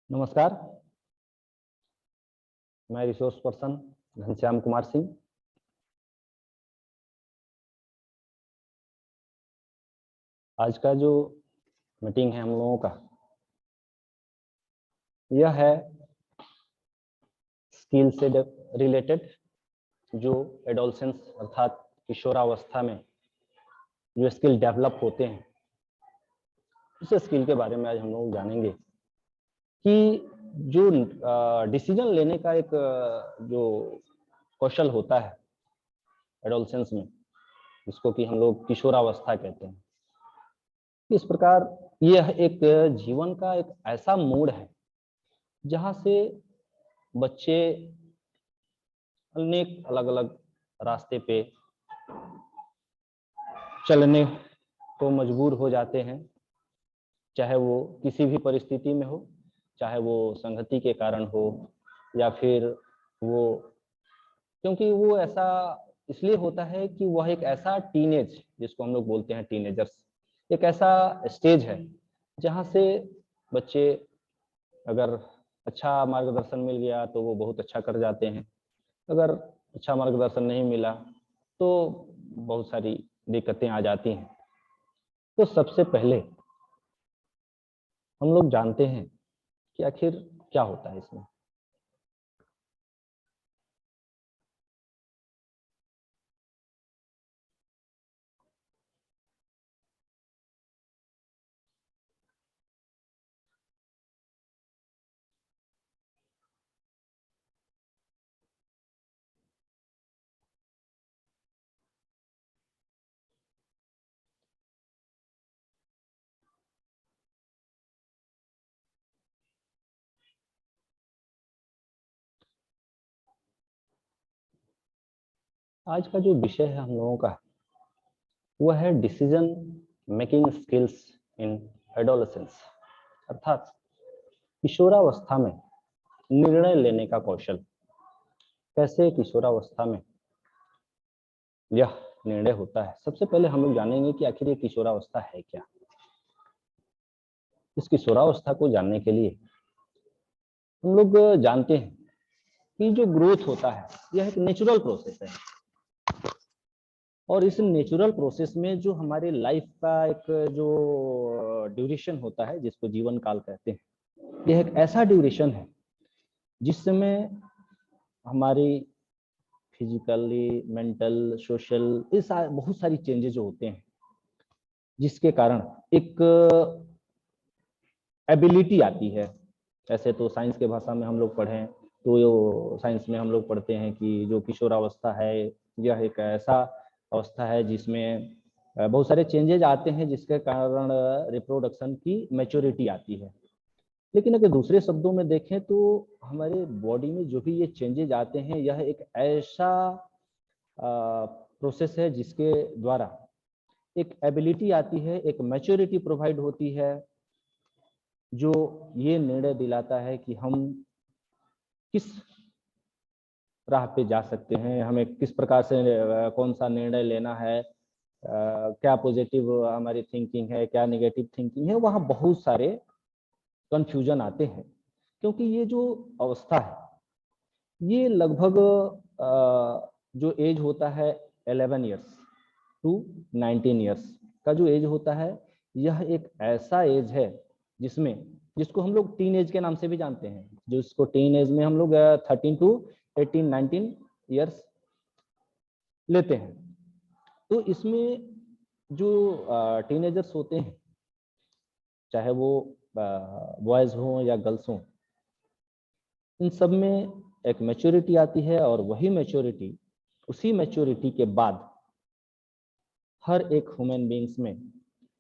नमस्कार, मैं resource person Ghanshyam Kumar Singh. आज का जो मीटिंग है हम लोगों का, यह है स्किल से रिलेटेड, जो एडोलसेंस अर्थात किशोरावस्था में जो स्किल डेवलप होते हैं, उस स्किल के बारे में आज हम लोग जानेंगे कि जो डिसीजन लेने का एक जो कौशल होता है एडोलसेंस में, जिसको कि हम लोग किशोरावस्था कहते हैं, इस प्रकार यह एक जीवन का एक ऐसा मोड़ है जहां से बच्चे अनेक अलग अलग रास्ते पे चलने को मजबूर हो जाते हैं, चाहे वो किसी भी परिस्थिति में हो, चाहे वो संगति के कारण हो या फिर वो क्योंकि वो ऐसा इसलिए होता है कि वह एक ऐसा टीनेज, जिसको हम लोग बोलते हैं टीनेजर्स, एक ऐसा स्टेज है जहां से बच्चे अगर अच्छा मार्गदर्शन मिल गया तो वो बहुत अच्छा कर जाते हैं, अगर अच्छा मार्गदर्शन नहीं मिला तो बहुत सारी दिक्कतें आ जाती हैं। तो सबसे पहले हम लोग जानते हैं कि आखिर क्या होता है इसमें। आज का जो विषय है हम लोगों का, वह है decision making skills in adolescence, अर्थात किशोरावस्था में निर्णय लेने का कौशल। कैसे किशोरावस्था में यह निर्णय होता है, सबसे पहले हम लोग जानेंगे कि आखिर ये किशोरावस्था है क्या। इस किशोरावस्था को जानने के लिए हम लोग जानते हैं कि जो ग्रोथ होता है यह एक नेचुरल प्रोसेस है, और इस नेचुरल प्रोसेस में जो हमारे लाइफ का एक जो ड्यूरेशन होता है, जिसको जीवन काल कहते हैं, यह एक ऐसा ड्यूरेशन है जिसमें हमारी फिजिकली, मेंटल, सोशल, इस बहुत सारी चेंजेस जो होते हैं, जिसके कारण एक एबिलिटी आती है। ऐसे तो साइंस के भाषा में हम लोग पढ़ें तो साइंस में हम लोग पढ़ते हैं कि जो किशोरावस्था है यह एक ऐसा अवस्था है जिसमें बहुत सारे चेंजेज आते हैं, जिसके कारण रिप्रोडक्शन की मैच्योरिटी आती है। लेकिन अगर दूसरे शब्दों में देखें तो हमारे बॉडी में जो भी ये चेंजेज आते हैं, यह एक ऐसा प्रोसेस है जिसके द्वारा एक एबिलिटी आती है, एक मैच्योरिटी प्रोवाइड होती है, जो ये निर्णय दिलाता है कि हम किस राह पे जा सकते हैं, हमें किस प्रकार से कौन सा निर्णय लेना है, क्या पॉजिटिव हमारी थिंकिंग है, क्या नेगेटिव थिंकिंग है। वहाँ बहुत सारे कंफ्यूजन आते हैं, क्योंकि ये जो अवस्था है ये लगभग जो एज होता है 11 ईयर्स टू 19 ईयर्स का जो एज होता है, यह एक ऐसा एज है जिसको हम लोग टीन एज के नाम से भी जानते हैं। जिसको टीन एज में हम लोग 13 टू 18 19 ईयर्स लेते हैं। तो इसमें जो टीनेजर्स होते हैं, चाहे वो बॉयज हों या गर्ल्स हों, इन सब में एक मैच्योरिटी आती है, और वही मैच्योरिटी, उसी मैच्योरिटी के बाद हर एक ह्यूमन बीइंग्स में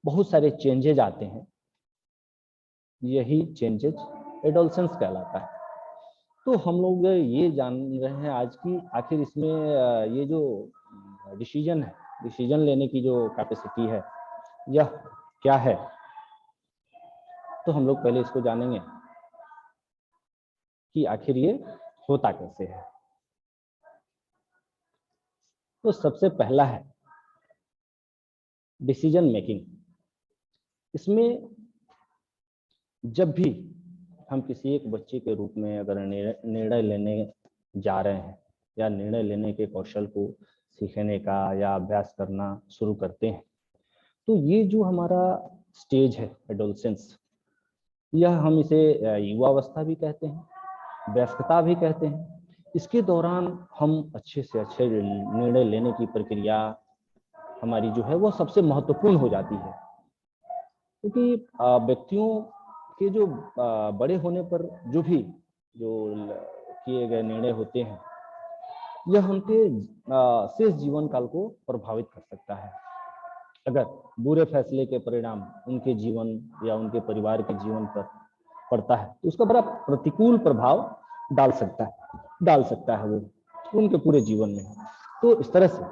बहुत सारे चेंजेज आते हैं। यही चेंजेज एडोलसेंस कहलाता है। तो हम लोग ये जान रहे हैं आज की आखिर इसमें ये जो डिसीजन है, डिसीजन लेने की जो कैपेसिटी है, यह क्या है। तो हम लोग पहले इसको जानेंगे कि आखिर ये होता कैसे है। तो सबसे पहला है डिसीजन मेकिंग। इसमें जब भी हम किसी एक बच्चे के रूप में अगर निर्णय लेने जा रहे हैं या निर्णय लेने के कौशल को सीखने का या अभ्यास करना शुरू करते हैं, तो ये जो हमारा स्टेज है एडोलसेंस, यह हम इसे युवावस्था भी कहते हैं, वयस्कता भी कहते हैं। इसके दौरान हम अच्छे से अच्छे निर्णय लेने की प्रक्रिया हमारी जो है वो सबसे महत्वपूर्ण हो जाती है, क्योंकि व्यक्तियों के जो बड़े होने पर जो भी जो किए गए निर्णय होते हैं, यह उनके शेष जीवन काल को प्रभावित कर सकता है। अगर बुरे फैसले के परिणाम उनके जीवन या उनके परिवार के जीवन पर पड़ता है तो उसका बड़ा प्रतिकूल प्रभाव डाल सकता है वो उनके पूरे जीवन में। तो इस तरह से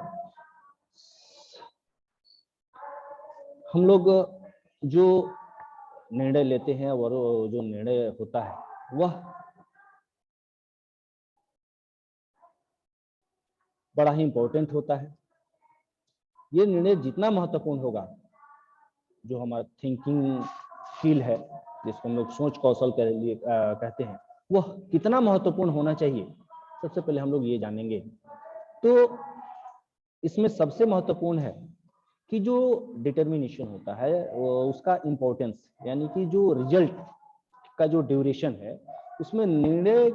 हम लोग जो निर्णय लेते हैं और जो निर्णय होता है वह बड़ा ही इंपॉर्टेंट होता है। ये निर्णय जितना महत्वपूर्ण होगा, जो हमारा थिंकिंग स्किल है जिसको हम लोग सोच कौशल के लिए कहते हैं, वह कितना महत्वपूर्ण होना चाहिए, सबसे पहले हम लोग ये जानेंगे। तो इसमें सबसे महत्वपूर्ण है कि जो डिटर्मिनेशन होता है उसका इम्पोर्टेंस, यानी कि जो रिजल्ट का जो ड्यूरेशन है, उसमें निर्णय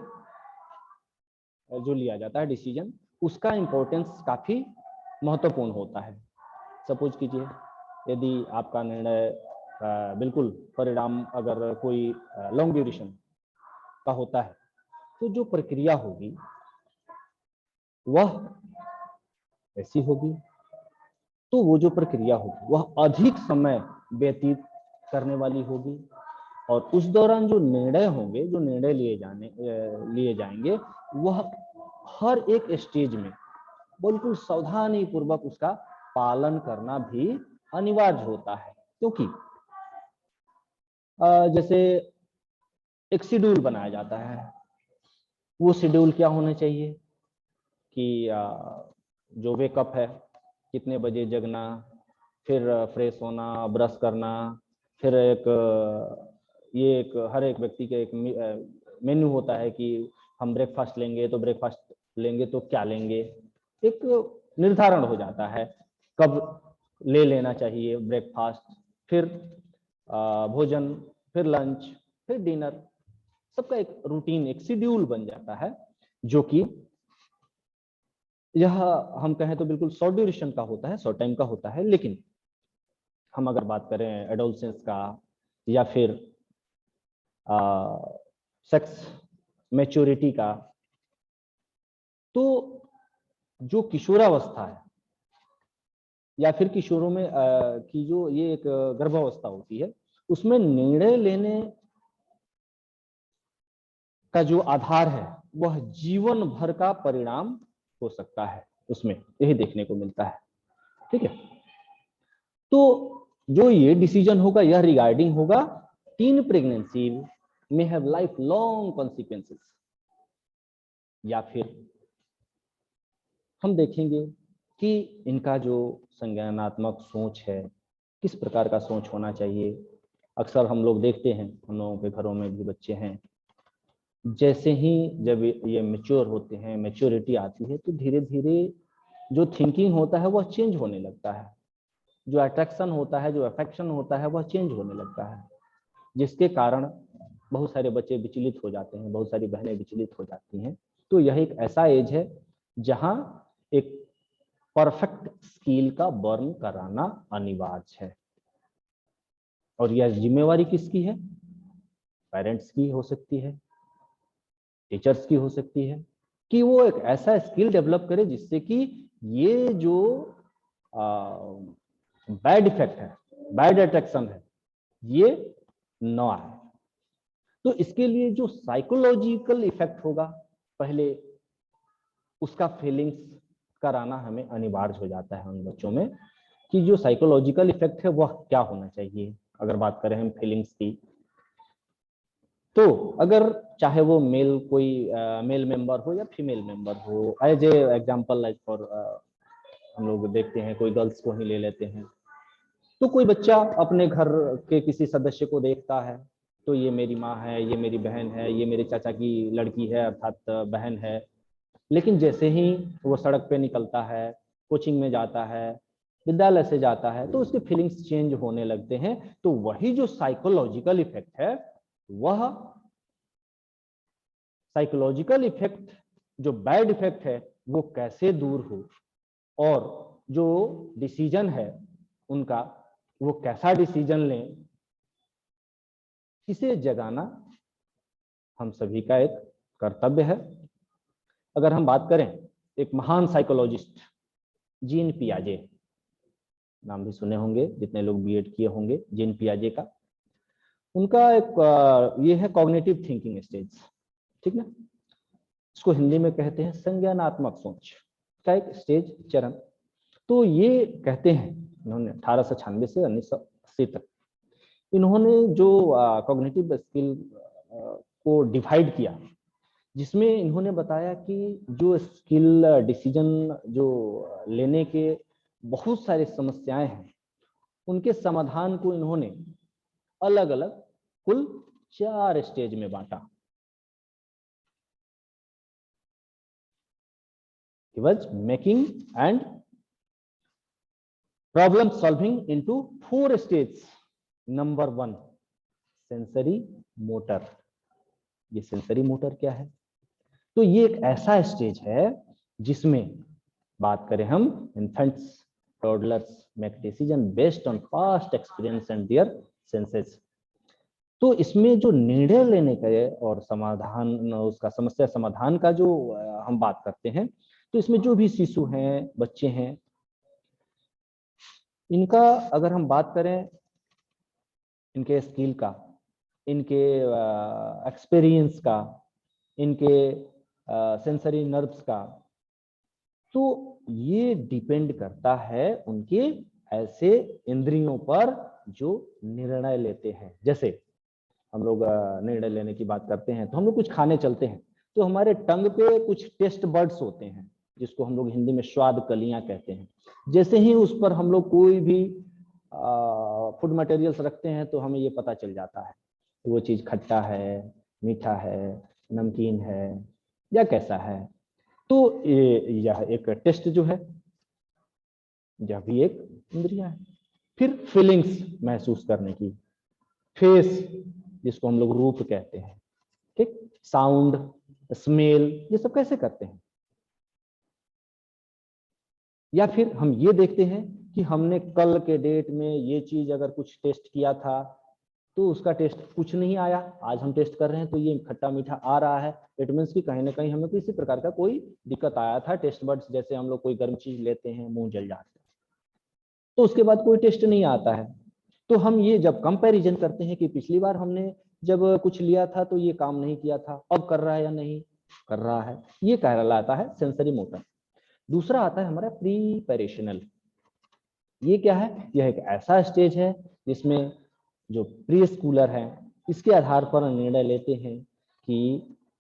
जो लिया जाता है डिसीजन, उसका इम्पोर्टेंस काफी महत्वपूर्ण होता है। सपोज कीजिए यदि आपका निर्णय बिल्कुल परिणाम अगर कोई लॉन्ग ड्यूरेशन का होता है, तो जो प्रक्रिया होगी वह ऐसी होगी, तो वो जो प्रक्रिया होगी वह अधिक समय व्यतीत करने वाली होगी, और उस दौरान जो निर्णय होंगे, जो निर्णय लिए जाएंगे, वह हर एक स्टेज में बिल्कुल सावधानी पूर्वक उसका पालन करना भी अनिवार्य होता है। क्योंकि जैसे एक शेड्यूल बनाया जाता है, वो शेड्यूल क्या होना चाहिए कि जो वेकअप है, कितने बजे जगना, फिर फ्रेश होना, ब्रश करना, फिर एक हर एक व्यक्ति का एक मेन्यू होता है कि हम ब्रेकफास्ट लेंगे तो ब्रेकफास्ट लेंगे तो क्या लेंगे, एक निर्धारण हो जाता है कब ले लेना चाहिए ब्रेकफास्ट, फिर भोजन, फिर लंच, फिर डिनर, सबका एक रूटीन, एक शेड्यूल बन जाता है, जो कि यह हम कहें तो बिल्कुल शॉर्ट ड्यूरेशन का होता है, शॉर्ट टाइम का होता है। लेकिन हम अगर बात करें एडोलसेंस का या फिर सेक्स मैच्योरिटी का, तो जो किशोरावस्था है या फिर किशोरों में की जो ये एक गर्भावस्था होती है, उसमें निर्णय लेने का जो आधार है वह जीवन भर का परिणाम हो सकता है, उसमें यही देखने को मिलता है। ठीक है, तो जो ये डिसीजन होगा यह रिगार्डिंग होगा टीन प्रेगनेंसी में हैव लाइफ लॉन्ग कॉन्सिक्वेंसेस, या फिर हम देखेंगे कि इनका जो संज्ञानात्मक सोच है, किस प्रकार का सोच होना चाहिए। अक्सर हम लोग देखते हैं, हम लोगों के घरों में भी बच्चे हैं, जैसे ही जब ये मैच्योर होते हैं, मैच्योरिटी आती है, तो धीरे धीरे जो थिंकिंग होता है वह चेंज होने लगता है, जो अट्रैक्शन होता है, जो अफेक्शन होता है, वह चेंज होने लगता है, जिसके कारण बहुत सारे बच्चे विचलित हो जाते हैं, बहुत सारी बहनें विचलित हो जाती हैं। तो यह एक ऐसा एज है जहां एक परफेक्ट स्किल का बर्न कराना अनिवार्य है, और यह जिम्मेवारी किसकी है? पेरेंट्स की हो सकती है, टीचर्स की हो सकती है, कि वो एक ऐसा स्किल डेवलप करे जिससे कि ये जो बैड इफेक्ट है, बैड अट्रैक्शन है, ये न आए। तो इसके लिए जो साइकोलॉजिकल इफेक्ट होगा, पहले उसका फीलिंग्स कराना हमें अनिवार्य हो जाता है उन बच्चों में, कि जो साइकोलॉजिकल इफेक्ट है वह क्या होना चाहिए। अगर बात करें हम फीलिंग्स की, तो अगर चाहे वो मेल कोई मेल मेंबर हो या फीमेल मेंबर हो, as a example like for हम लोग देखते हैं, कोई गर्ल्स को ही ले लेते हैं, तो कोई बच्चा अपने घर के किसी सदस्य को देखता है तो ये मेरी माँ है, ये मेरी बहन है, ये मेरे चाचा की लड़की है अर्थात बहन है। लेकिन जैसे ही वो सड़क पे निकलता है, कोचिंग में जाता है, विद्यालय से जाता है, तो उसके फीलिंग्स चेंज होने लगते हैं। तो वही जो साइकोलॉजिकल इफेक्ट है, वह साइकोलॉजिकल इफेक्ट, जो बैड इफेक्ट है, वो कैसे दूर हो, और जो डिसीजन है उनका, वो कैसा डिसीजन लें, इसे जगाना हम सभी का एक कर्तव्य है। अगर हम बात करें एक महान साइकोलॉजिस्ट जीन पियाजे, नाम भी सुने होंगे जितने लोग बीएड किए होंगे, जीन पियाजे का, उनका एक ये है कॉग्निटिव थिंकिंग स्टेज, ठीक ना, इसको हिंदी में कहते हैं संज्ञानात्मक सोच का एक स्टेज, चरण। तो ये कहते हैं इन्होंने 1896 से 1980 तक इन्होंने जो कॉग्निटिव स्किल को डिवाइड किया, जिसमें इन्होंने बताया कि जो स्किल डिसीजन जो लेने के बहुत सारी समस्याएं हैं, उनके समाधान को इन्होंने अलग अलग कुल 4 स्टेज में बांटा। He was making and problem solving into 4 stages. Number 1, sensory motor. ये सेंसरी मोटर क्या है? तो ये एक ऐसा स्टेज है जिसमें बात करें हम infants, toddlers make decision based on past experience and their senses. तो इसमें जो निर्णय लेने का और समाधान, उसका समस्या समाधान का जो हम बात करते हैं, तो इसमें जो भी शिशु हैं, बच्चे हैं, इनका अगर हम बात करें इनके स्किल का, इनके एक्सपीरियंस का, इनके सेंसरी नर्व्स का, तो ये डिपेंड करता है उनके ऐसे इंद्रियों पर जो निर्णय लेते हैं। जैसे हम लोग निर्णय लेने की बात करते हैं तो हम लोग कुछ खाने चलते हैं, तो हमारे टंग पे कुछ टेस्ट बर्ड्स होते हैं, जिसको हम लोग हिंदी में स्वाद कलियां कहते हैं। जैसे ही उस पर हम लोग कोई भी फूड मटेरियल्स रखते हैं तो हमें ये पता चल जाता है वो चीज खट्टा है, मीठा है, नमकीन है या कैसा है। तो यह एक टेस्ट जो है, यह भी एक इंद्रिया है। फिर फीलिंग्स महसूस करने की, फेस जिसको हम लोग रूप कहते हैं, ठीक, साउंड, स्मेल, ये सब कैसे करते हैं। या फिर हम ये देखते हैं कि हमने कल के डेट में ये चीज अगर कुछ टेस्ट किया था तो उसका टेस्ट कुछ नहीं आया, आज हम टेस्ट कर रहे हैं तो ये खट्टा मीठा आ रहा है। इट मीन्स कि कहीं ना कहीं हमें किसी प्रकार का कोई दिक्कत आया था। टेस्ट बर्ड्स, जैसे हम लोग कोई गर्म चीज लेते हैं, मुंह जल जाता है, तो उसके बाद कोई टेस्ट नहीं आता है। तो हम ये जब कंपैरिजन करते हैं कि पिछली बार हमने जब कुछ लिया था तो ये काम नहीं किया था, अब कर रहा है या नहीं कर रहा है, ये कहलाता है सेंसरी मोटर। दूसरा आता है हमारा प्रीपरेशनल। ये क्या है? यह एक ऐसा स्टेज है जिसमें जो प्री स्कूलर है इसके आधार पर निर्णय लेते हैं कि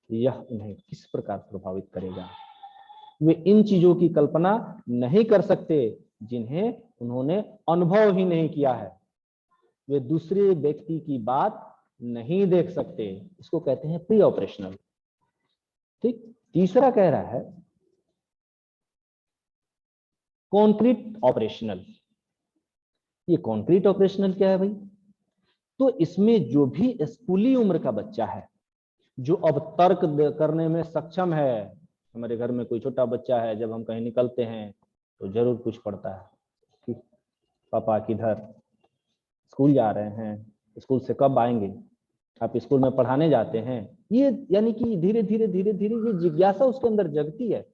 यह उन्हें किस प्रकार प्रभावित करेगा। वे इन चीजों की कल्पना नहीं कर सकते जिन्हें उन्होंने अनुभव ही नहीं किया है। वे दूसरे व्यक्ति की बात नहीं देख सकते, इसको कहते हैं प्री ऑपरेशनल। ठीक। तीसरा कह रहा है कॉन्क्रीट ऑपरेशनल। ये कॉन्क्रीट ऑपरेशनल क्या है भाई? तो इसमें जो भी स्कूली उम्र का बच्चा है, जो अब तर्क करने में सक्षम है, हमारे घर में कोई छोटा बच्चा है, जब हम कहीं निकलते हैं तो जरूर पूछ पड़ता है कि पापा किधर, स्कूल जा रहे हैं, स्कूल से कब आएंगे, आप स्कूल में पढ़ाने जाते हैं। ये यानी कि धीरे धीरे धीरे धीरे ये जिज्ञासा उसके अंदर जगती है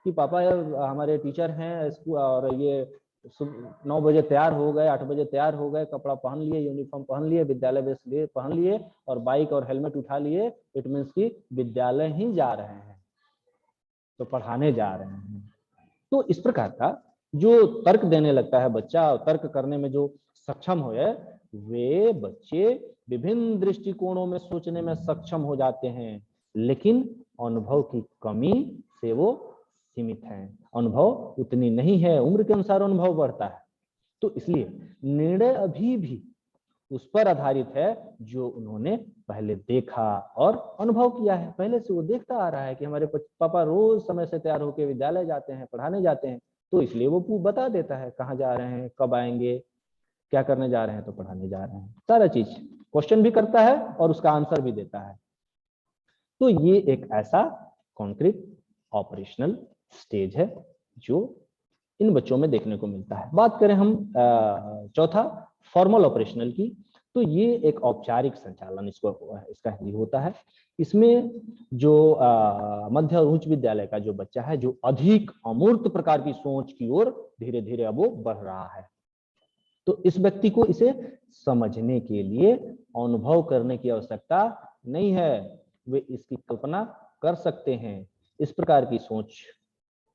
कि पापा यार हमारे टीचर हैं स्कूल, और ये 9 बजे तैयार हो गए, 8 बजे तैयार हो गए, कपड़ा पहन लिए, यूनिफॉर्म पहन लिए, विद्यालय ड्रेस लिए पहन लिए और बाइक और हेलमेट उठा लिए। इट मीन्स कि विद्यालय ही जा रहे हैं, तो पढ़ाने जा रहे हैं। तो इस प्रकार का जो तर्क देने लगता है बच्चा, तर्क करने में जो सक्षम हो है, वे बच्चे विभिन्न दृष्टिकोणों में सोचने में सक्षम हो जाते हैं, लेकिन अनुभव की कमी से वो सीमित हैं। अनुभव उतनी नहीं है, उम्र के अनुसार अनुभव बढ़ता है। तो इसलिए निर्णय अभी भी उस पर आधारित है जो उन्होंने पहले देखा और अनुभव किया है। पहले से वो देखता आ रहा है कि हमारे पापा रोज समय से तैयार होकर विद्यालय जाते हैं, पढ़ाने जाते हैं, तो इसलिए वो बता देता है कहाँ जा रहे हैं, कब आएंगे, क्या करने जा रहे हैं, तो पढ़ाने जा रहे हैं, सारा चीज क्वेश्चन भी करता है और उसका आंसर भी देता है। तो ये एक ऐसा कॉन्क्रीट ऑपरेशनल स्टेज है जो इन बच्चों में देखने को मिलता है। बात करें हम चौथा फॉर्मल ऑपरेशनल की, तो ये एक औपचारिक संचालन इसका ही होता है। इसमें जो मध्य और उच्च विद्यालय का जो बच्चा है, जो अधिक अमूर्त प्रकार की सोच की ओर धीरे धीरे अब वो बढ़ रहा है, तो इस व्यक्ति को इसे समझने के लिए अनुभव करने की आवश्यकता नहीं है, वे इसकी कल्पना कर सकते हैं। इस प्रकार की सोच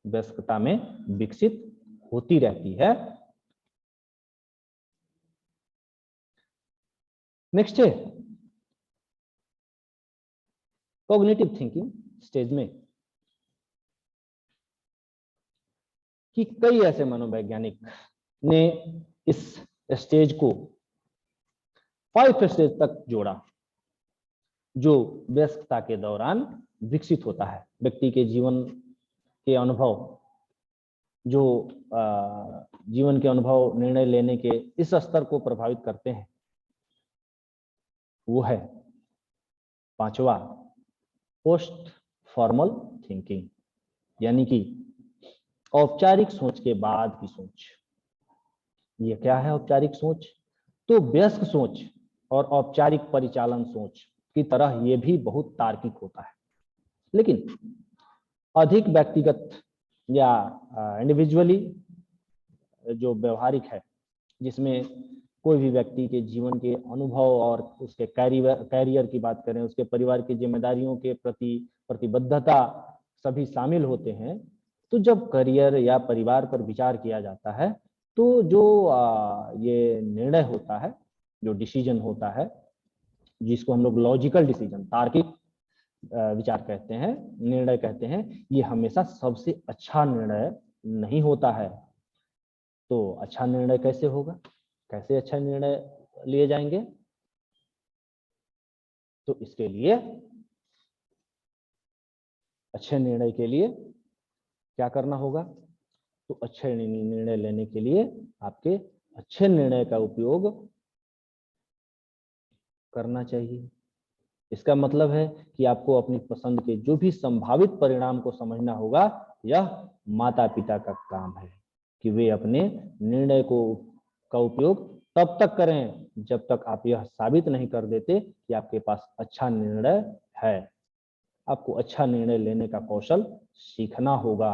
वयस्कता में विकसित होती रहती है। नेक्स्ट है कॉग्निटिव थिंकिंग स्टेज में कि कई ऐसे मनोवैज्ञानिक ने इस स्टेज को 5 स्टेज तक जोड़ा जो वयस्कता के दौरान विकसित होता है। व्यक्ति के जीवन के अनुभव, जो जीवन के अनुभव निर्णय लेने के इस स्तर को प्रभावित करते हैं, वो है 5वां पोस्ट फॉर्मल थिंकिंग, यानी कि औपचारिक सोच के बाद की सोच। ये क्या है औपचारिक सोच? तो वयस्क सोच और औपचारिक परिचालन सोच की तरह ये भी बहुत तार्किक होता है, लेकिन अधिक व्यक्तिगत या इंडिविजुअली जो व्यवहारिक है, जिसमें कोई भी व्यक्ति के जीवन के अनुभव और उसके कैरियर की बात करें, उसके परिवार की जिम्मेदारियों के प्रति प्रतिबद्धता सभी शामिल होते हैं। तो जब करियर या परिवार पर विचार किया जाता है, तो जो ये निर्णय होता है, जो डिसीजन होता है, जिसको हम लोग लॉजिकल डिसीजन, तार्किक विचार कहते हैं, निर्णय कहते हैं, ये हमेशा सबसे अच्छा निर्णय नहीं होता है। तो अच्छा निर्णय कैसे होगा, कैसे अच्छा निर्णय लिए जाएंगे? तो इसके लिए, अच्छे निर्णय के लिए क्या करना होगा? तो अच्छे निर्णय लेने के लिए आपके अच्छे निर्णय का उपयोग करना चाहिए। इसका मतलब है कि आपको अपनी पसंद के जो भी संभावित परिणाम को समझना होगा। यह माता पिता का काम है कि वे अपने निर्णय का उपयोग तब तक करें जब तक आप यह साबित नहीं कर देते कि आपके पास अच्छा निर्णय है। आपको अच्छा निर्णय लेने का कौशल सीखना होगा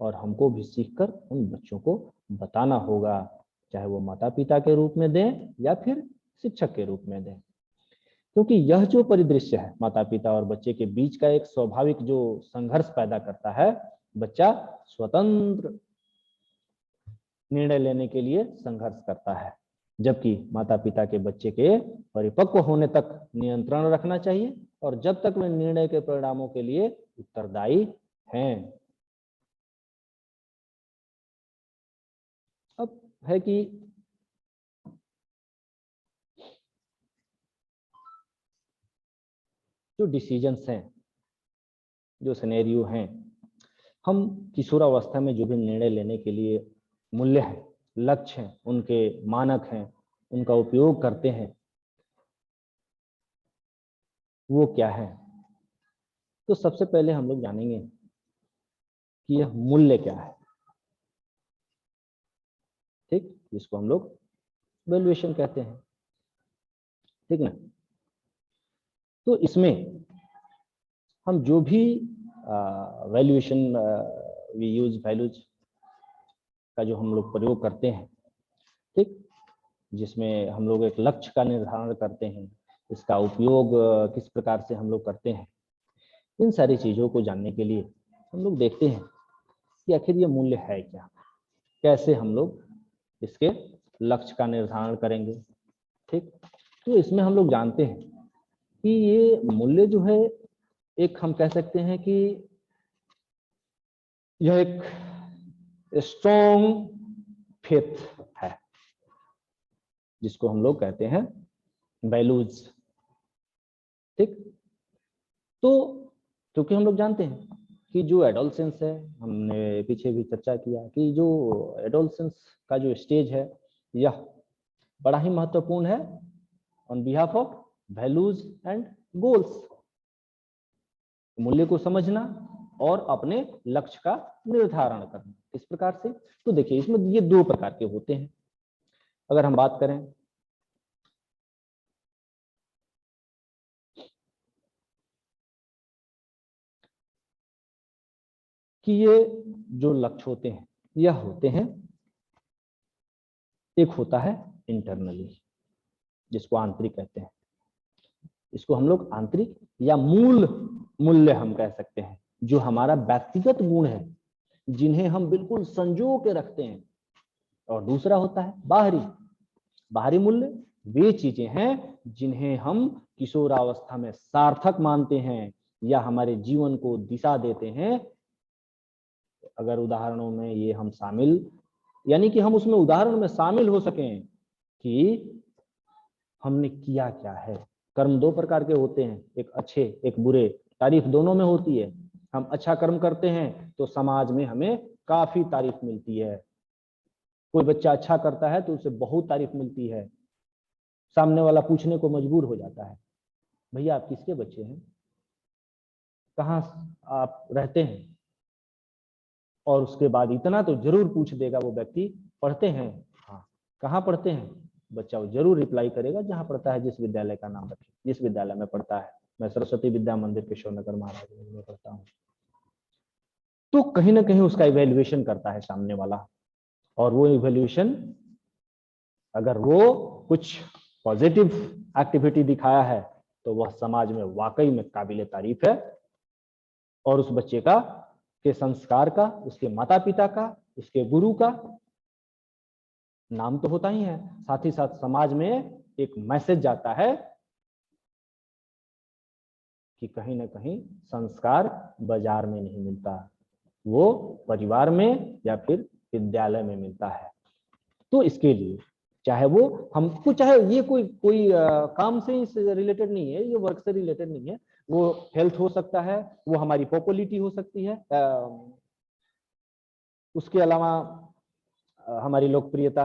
और हमको भी सीखकर उन बच्चों को बताना होगा, चाहे वो माता पिता के रूप में दें या फिर शिक्षक के रूप में दें। क्योंकि यह जो परिदृश्य है माता पिता और बच्चे के बीच का एक स्वाभाविक जो संघर्ष पैदा करता है। बच्चा स्वतंत्र निर्णय लेने के लिए संघर्ष करता है, जबकि माता पिता के बच्चे के परिपक्व होने तक नियंत्रण रखना चाहिए और जब तक वे निर्णय के परिणामों के लिए उत्तरदायी हैं। अब है कि जो डिसीजंस हैं, जो सिनेरियो हैं, हम किशोरावस्था में जो भी निर्णय लेने के लिए मूल्य है, लक्ष्य हैं, उनके मानक हैं, उनका उपयोग करते हैं, वो क्या है? तो सबसे पहले हम लोग जानेंगे कि यह मूल्य क्या है। ठीक, जिसको हम लोग वैल्यूएशन कहते हैं, ठीक ना। तो इसमें हम जो भी वैल्यूएशन वी यूज वैल्यूज का जो हम लोग प्रयोग करते हैं, ठीक, जिसमें हम लोग एक लक्ष्य का निर्धारण करते हैं, इसका उपयोग किस प्रकार से हम लोग करते हैं, इन सारी चीजों को जानने के लिए हम लोग देखते हैं कि आखिर ये मूल्य है क्या, कैसे हम लोग इसके लक्ष्य का निर्धारण करेंगे। ठीक, तो इसमें हम लोग जानते हैं कि ये मूल्य जो है, एक हम कह सकते हैं कि यह एक स्ट्रॉन्ग फेथ है। जिसको हम लोग कहते हैं वैल्यूज। ठीक, तो क्योंकि हम लोग जानते हैं कि जो एडोलसेंस है, हमने पीछे भी चर्चा किया कि जो एडोलसेंस का जो स्टेज है यह बड़ा ही महत्वपूर्ण है on behalf of values and goals, मूल्य को समझना और अपने लक्ष्य का निर्धारण करना। इस प्रकार से तो देखिए इसमें ये दो प्रकार के होते हैं। अगर हम बात करें कि ये जो लक्ष्य होते हैं यह होते हैं, एक होता है इंटरनली जिसको आंतरिक कहते हैं, इसको हम लोग आंतरिक या मूल मूल्य हम कह सकते हैं, जो हमारा व्यक्तिगत गुण है जिन्हें हम बिल्कुल संजो के रखते हैं। और दूसरा होता है बाहरी। बाहरी मूल्य वे चीजें हैं जिन्हें हम किशोरावस्था में सार्थक मानते हैं या हमारे जीवन को दिशा देते हैं। अगर उदाहरणों में ये हम शामिल, यानी कि हम उसमें उदाहरण में शामिल हो सकें कि हमने किया क्या है। कर्म दो प्रकार के होते हैं, एक अच्छे एक बुरे, तारीफ दोनों में होती है। हम अच्छा कर्म करते हैं तो समाज में हमें काफी तारीफ मिलती है। कोई बच्चा अच्छा करता है तो उसे बहुत तारीफ मिलती है। सामने वाला पूछने को मजबूर हो जाता है, भैया आप किसके बच्चे हैं, कहाँ आप रहते हैं? और उसके बाद इतना तो जरूर पूछ देगा वो व्यक्ति, पढ़ते हैं? हाँ। कहाँ पढ़ते हैं? बच्चा वो जरूर रिप्लाई करेगा जहाँ पढ़ता है, जिस विद्यालय का नाम रखे, जिस विद्यालय में पढ़ता है। मैं सरस्वती विद्या मंदिर किशोरनगर महाराजगंज में पढ़ता हूँ। तो कहीं ना कहीं उसका इवेल्युएशन करता है सामने वाला, और वो इवेल्युएशन अगर वो कुछ पॉजिटिव एक्टिविटी दिखाया है तो वह समाज में वाकई में काबिले तारीफ है, और उस बच्चे का के संस्कार का, उसके माता पिता का, उसके गुरु का नाम तो होता ही है। साथ ही साथ समाज में एक मैसेज जाता है कि कहीं ना कहीं संस्कार बाजार में नहीं मिलता, वो परिवार में या फिर विद्यालय में मिलता है। तो इसके लिए चाहे वो हमको, चाहे ये कोई काम से रिलेटेड नहीं है, ये वर्क से रिलेटेड नहीं है, वो हेल्थ हो सकता है, वो हमारी पॉपुलैरिटी हो सकती है, उसके अलावा हमारी लोकप्रियता,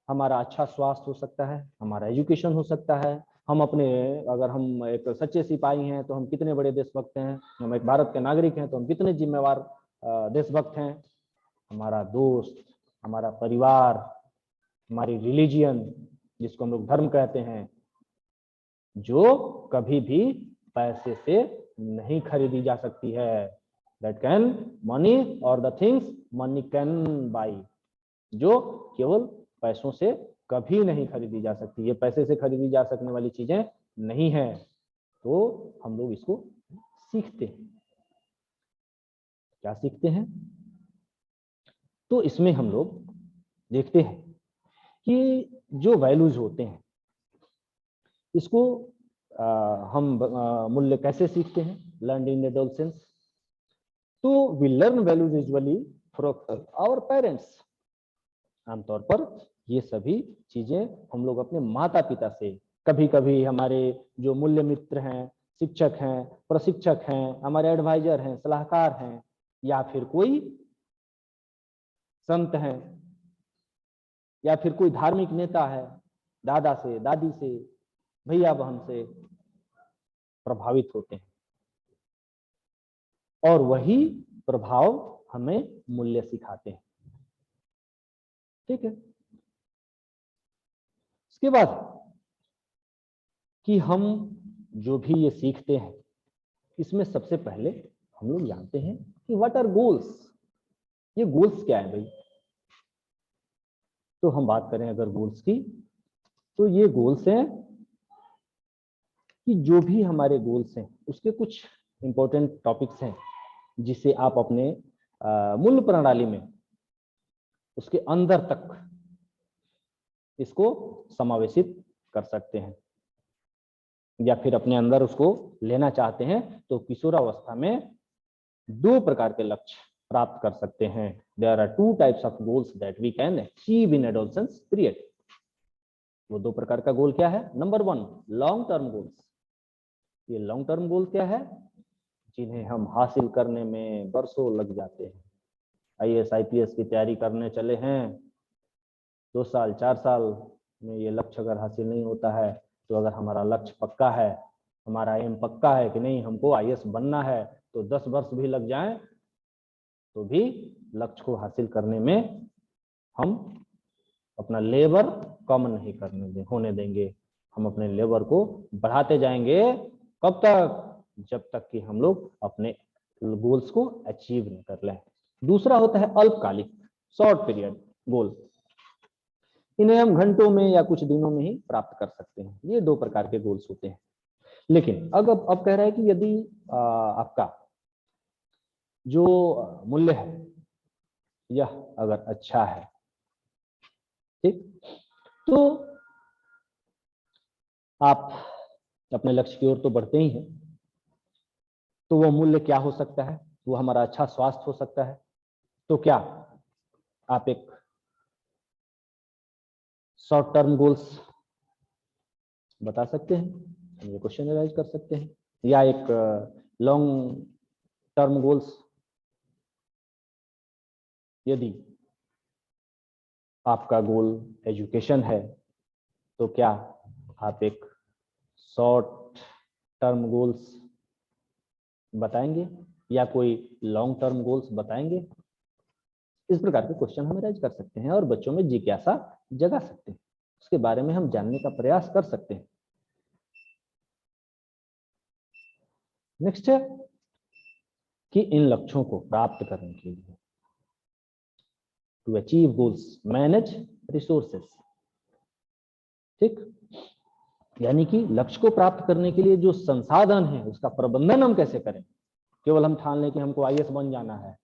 हमारा अच्छा स्वास्थ्य हो सकता है, हमारा एजुकेशन हो सकता है, हम अपने, अगर हम एक सच्चे सिपाही हैं तो हम कितने बड़े देशभक्त हैं, हम एक भारत के नागरिक हैं तो हम कितने जिम्मेवार देशभक्त हैं, हमारा दोस्त, हमारा परिवार, हमारी रिलीजियन जिसको हम लोग धर्म कहते हैं, जो कभी भी पैसे से नहीं खरीदी जा सकती है। दैट कैन मनी और the things money can buy, जो केवल पैसों से कभी नहीं खरीदी जा सकती, ये पैसे से खरीदी जा सकने वाली चीजें नहीं है। तो हम लोग इसको सीखते हैं। क्या सीखते हैं? तो इसमें हम लोग देखते हैं कि जो वैल्यूज होते हैं इसको हम मूल्य कैसे सीखते हैं, लर्न इन एडोलसेंस। तो we learn values usually from our parents. आमतौर पर ये सभी चीजें हम लोग अपने माता पिता से, कभी कभी हमारे जो मूल्य मित्र हैं, शिक्षक हैं, प्रशिक्षक हैं, हमारे एडवाइजर हैं, सलाहकार हैं, या फिर कोई संत हैं, या फिर कोई धार्मिक नेता है, दादा से, दादी से, भैया बहन से प्रभावित होते हैं, और वही प्रभाव हमें मूल्य सिखाते हैं। ठीक है। इसके बाद कि हम जो भी ये सीखते हैं, इसमें सबसे पहले हम लोग जानते हैं कि व्हाट आर गोल्स। ये गोल्स क्या है भाई? तो हम बात करें अगर गोल्स की, तो ये गोल्स हैं कि जो भी हमारे गोल्स हैं उसके कुछ इंपॉर्टेंट टॉपिक्स हैं जिसे आप अपने मूल्य प्रणाली में, उसके अंदर तक इसको समावेशित कर सकते हैं, या फिर अपने अंदर उसको लेना चाहते हैं तो किशोरावस्था में दो प्रकार के लक्ष्य प्राप्त कर सकते हैं। There are two types of goals that we can achieve in adolescence period. वो दो प्रकार का गोल क्या है? Number 1 long term goals. ये लॉन्ग टर्म गोल क्या है? जिन्हें हम हासिल करने में बरसों लग जाते हैं। IAS IPS की तैयारी करने चले हैं, 2 साल 4 साल में ये लक्ष्य अगर हासिल नहीं होता है, तो अगर हमारा लक्ष्य पक्का है, हमारा एम पक्का है कि नहीं हमको IAS बनना है, तो 10 वर्ष भी लग जाएं तो भी लक्ष्य को हासिल करने में हम अपना लेबर कम नहीं होने देंगे। हम अपने लेबर को बढ़ाते जाएंगे। कब तक? जब तक कि हम लोग अपने गोल्स को अचीव नहीं कर लें। दूसरा होता है अल्पकालिक, शॉर्ट पीरियड गोल। इन्हें हम घंटों में या कुछ दिनों में ही प्राप्त कर सकते हैं। ये दो प्रकार के गोल्स होते हैं। लेकिन अब कह रहा है कि यदि आपका जो मूल्य है यह अगर अच्छा है, ठीक, तो आप अपने लक्ष्य की ओर तो बढ़ते ही हैं। तो वो मूल्य क्या हो सकता है? वो हमारा अच्छा स्वास्थ्य हो सकता है। तो क्या आप एक शॉर्ट टर्म गोल्स बता सकते हैं? हम ये क्वेश्चन राइज कर सकते हैं। या एक लॉन्ग टर्म गोल्स, यदि आपका गोल एजुकेशन है, तो क्या आप एक शॉर्ट टर्म गोल्स बताएंगे या कोई लॉन्ग टर्म गोल्स बताएंगे? इस प्रकार के क्वेश्चन हम राइज कर सकते हैं और बच्चों में जिज्ञासा जगा सकते हैं। उसके बारे में हम जानने का प्रयास कर सकते हैं। नेक्स्ट है कि इन लक्ष्यों को प्राप्त करने के लिए to achieve goals manage resources, ठीक, यानी कि लक्ष्य को प्राप्त करने के लिए जो संसाधन है उसका प्रबंधन हम कैसे करें। केवल हम ठान लें कि हमको IAS बन जाना है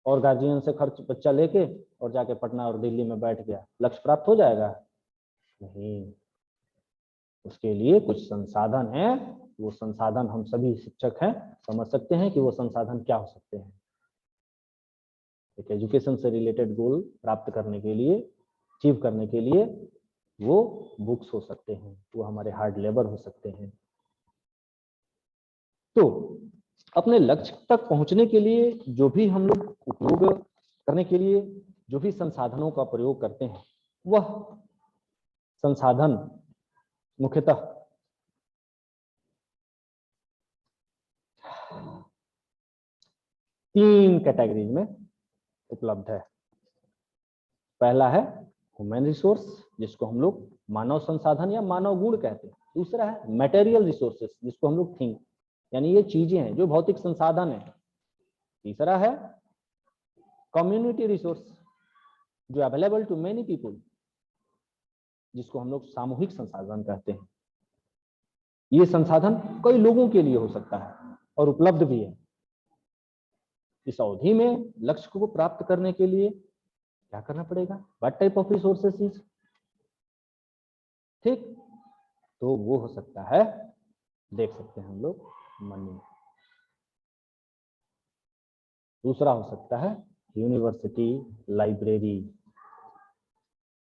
और गार्जियन से खर्च बच्चा लेके और जाके पटना और दिल्ली में बैठ गया, लक्ष्य प्राप्त हो जाएगा? नहीं, उसके लिए कुछ संसाधन है। वो संसाधन हम सभी शिक्षक हैं, समझ सकते हैं कि वो संसाधन क्या हो सकते हैं। एक एजुकेशन से रिलेटेड गोल प्राप्त करने के लिए, अचीव करने के लिए, वो बुक्स हो सकते हैं, वो हमारे हार्ड लेबर हो सकते हैं। तो अपने लक्ष्य तक पहुंचने के लिए जो भी हम लोग उपयोग करने के लिए जो भी संसाधनों का प्रयोग करते हैं, वह संसाधन मुख्यतः 3 कैटेगरीज में उपलब्ध है। पहला है ह्यूमन रिसोर्स, जिसको हम लोग मानव संसाधन या मानव गुण कहते हैं। दूसरा है मटेरियल रिसोर्सेस, जिसको हम लोग थिंग, यानी ये चीजें हैं जो भौतिक संसाधन है। तीसरा है कम्युनिटी रिसोर्स, जो अवेलेबल टू मेनी पीपल, जिसको हम लोग सामूहिक संसाधन कहते हैं। ये संसाधन कई लोगों के लिए हो सकता है और उपलब्ध भी है। इस अवधि में लक्ष्य को प्राप्त करने के लिए क्या करना पड़ेगा? What type of resources is, ठीक, तो वो हो सकता है, देख सकते हैं हम लोग, मनी। दूसरा हो सकता है यूनिवर्सिटी लाइब्रेरी।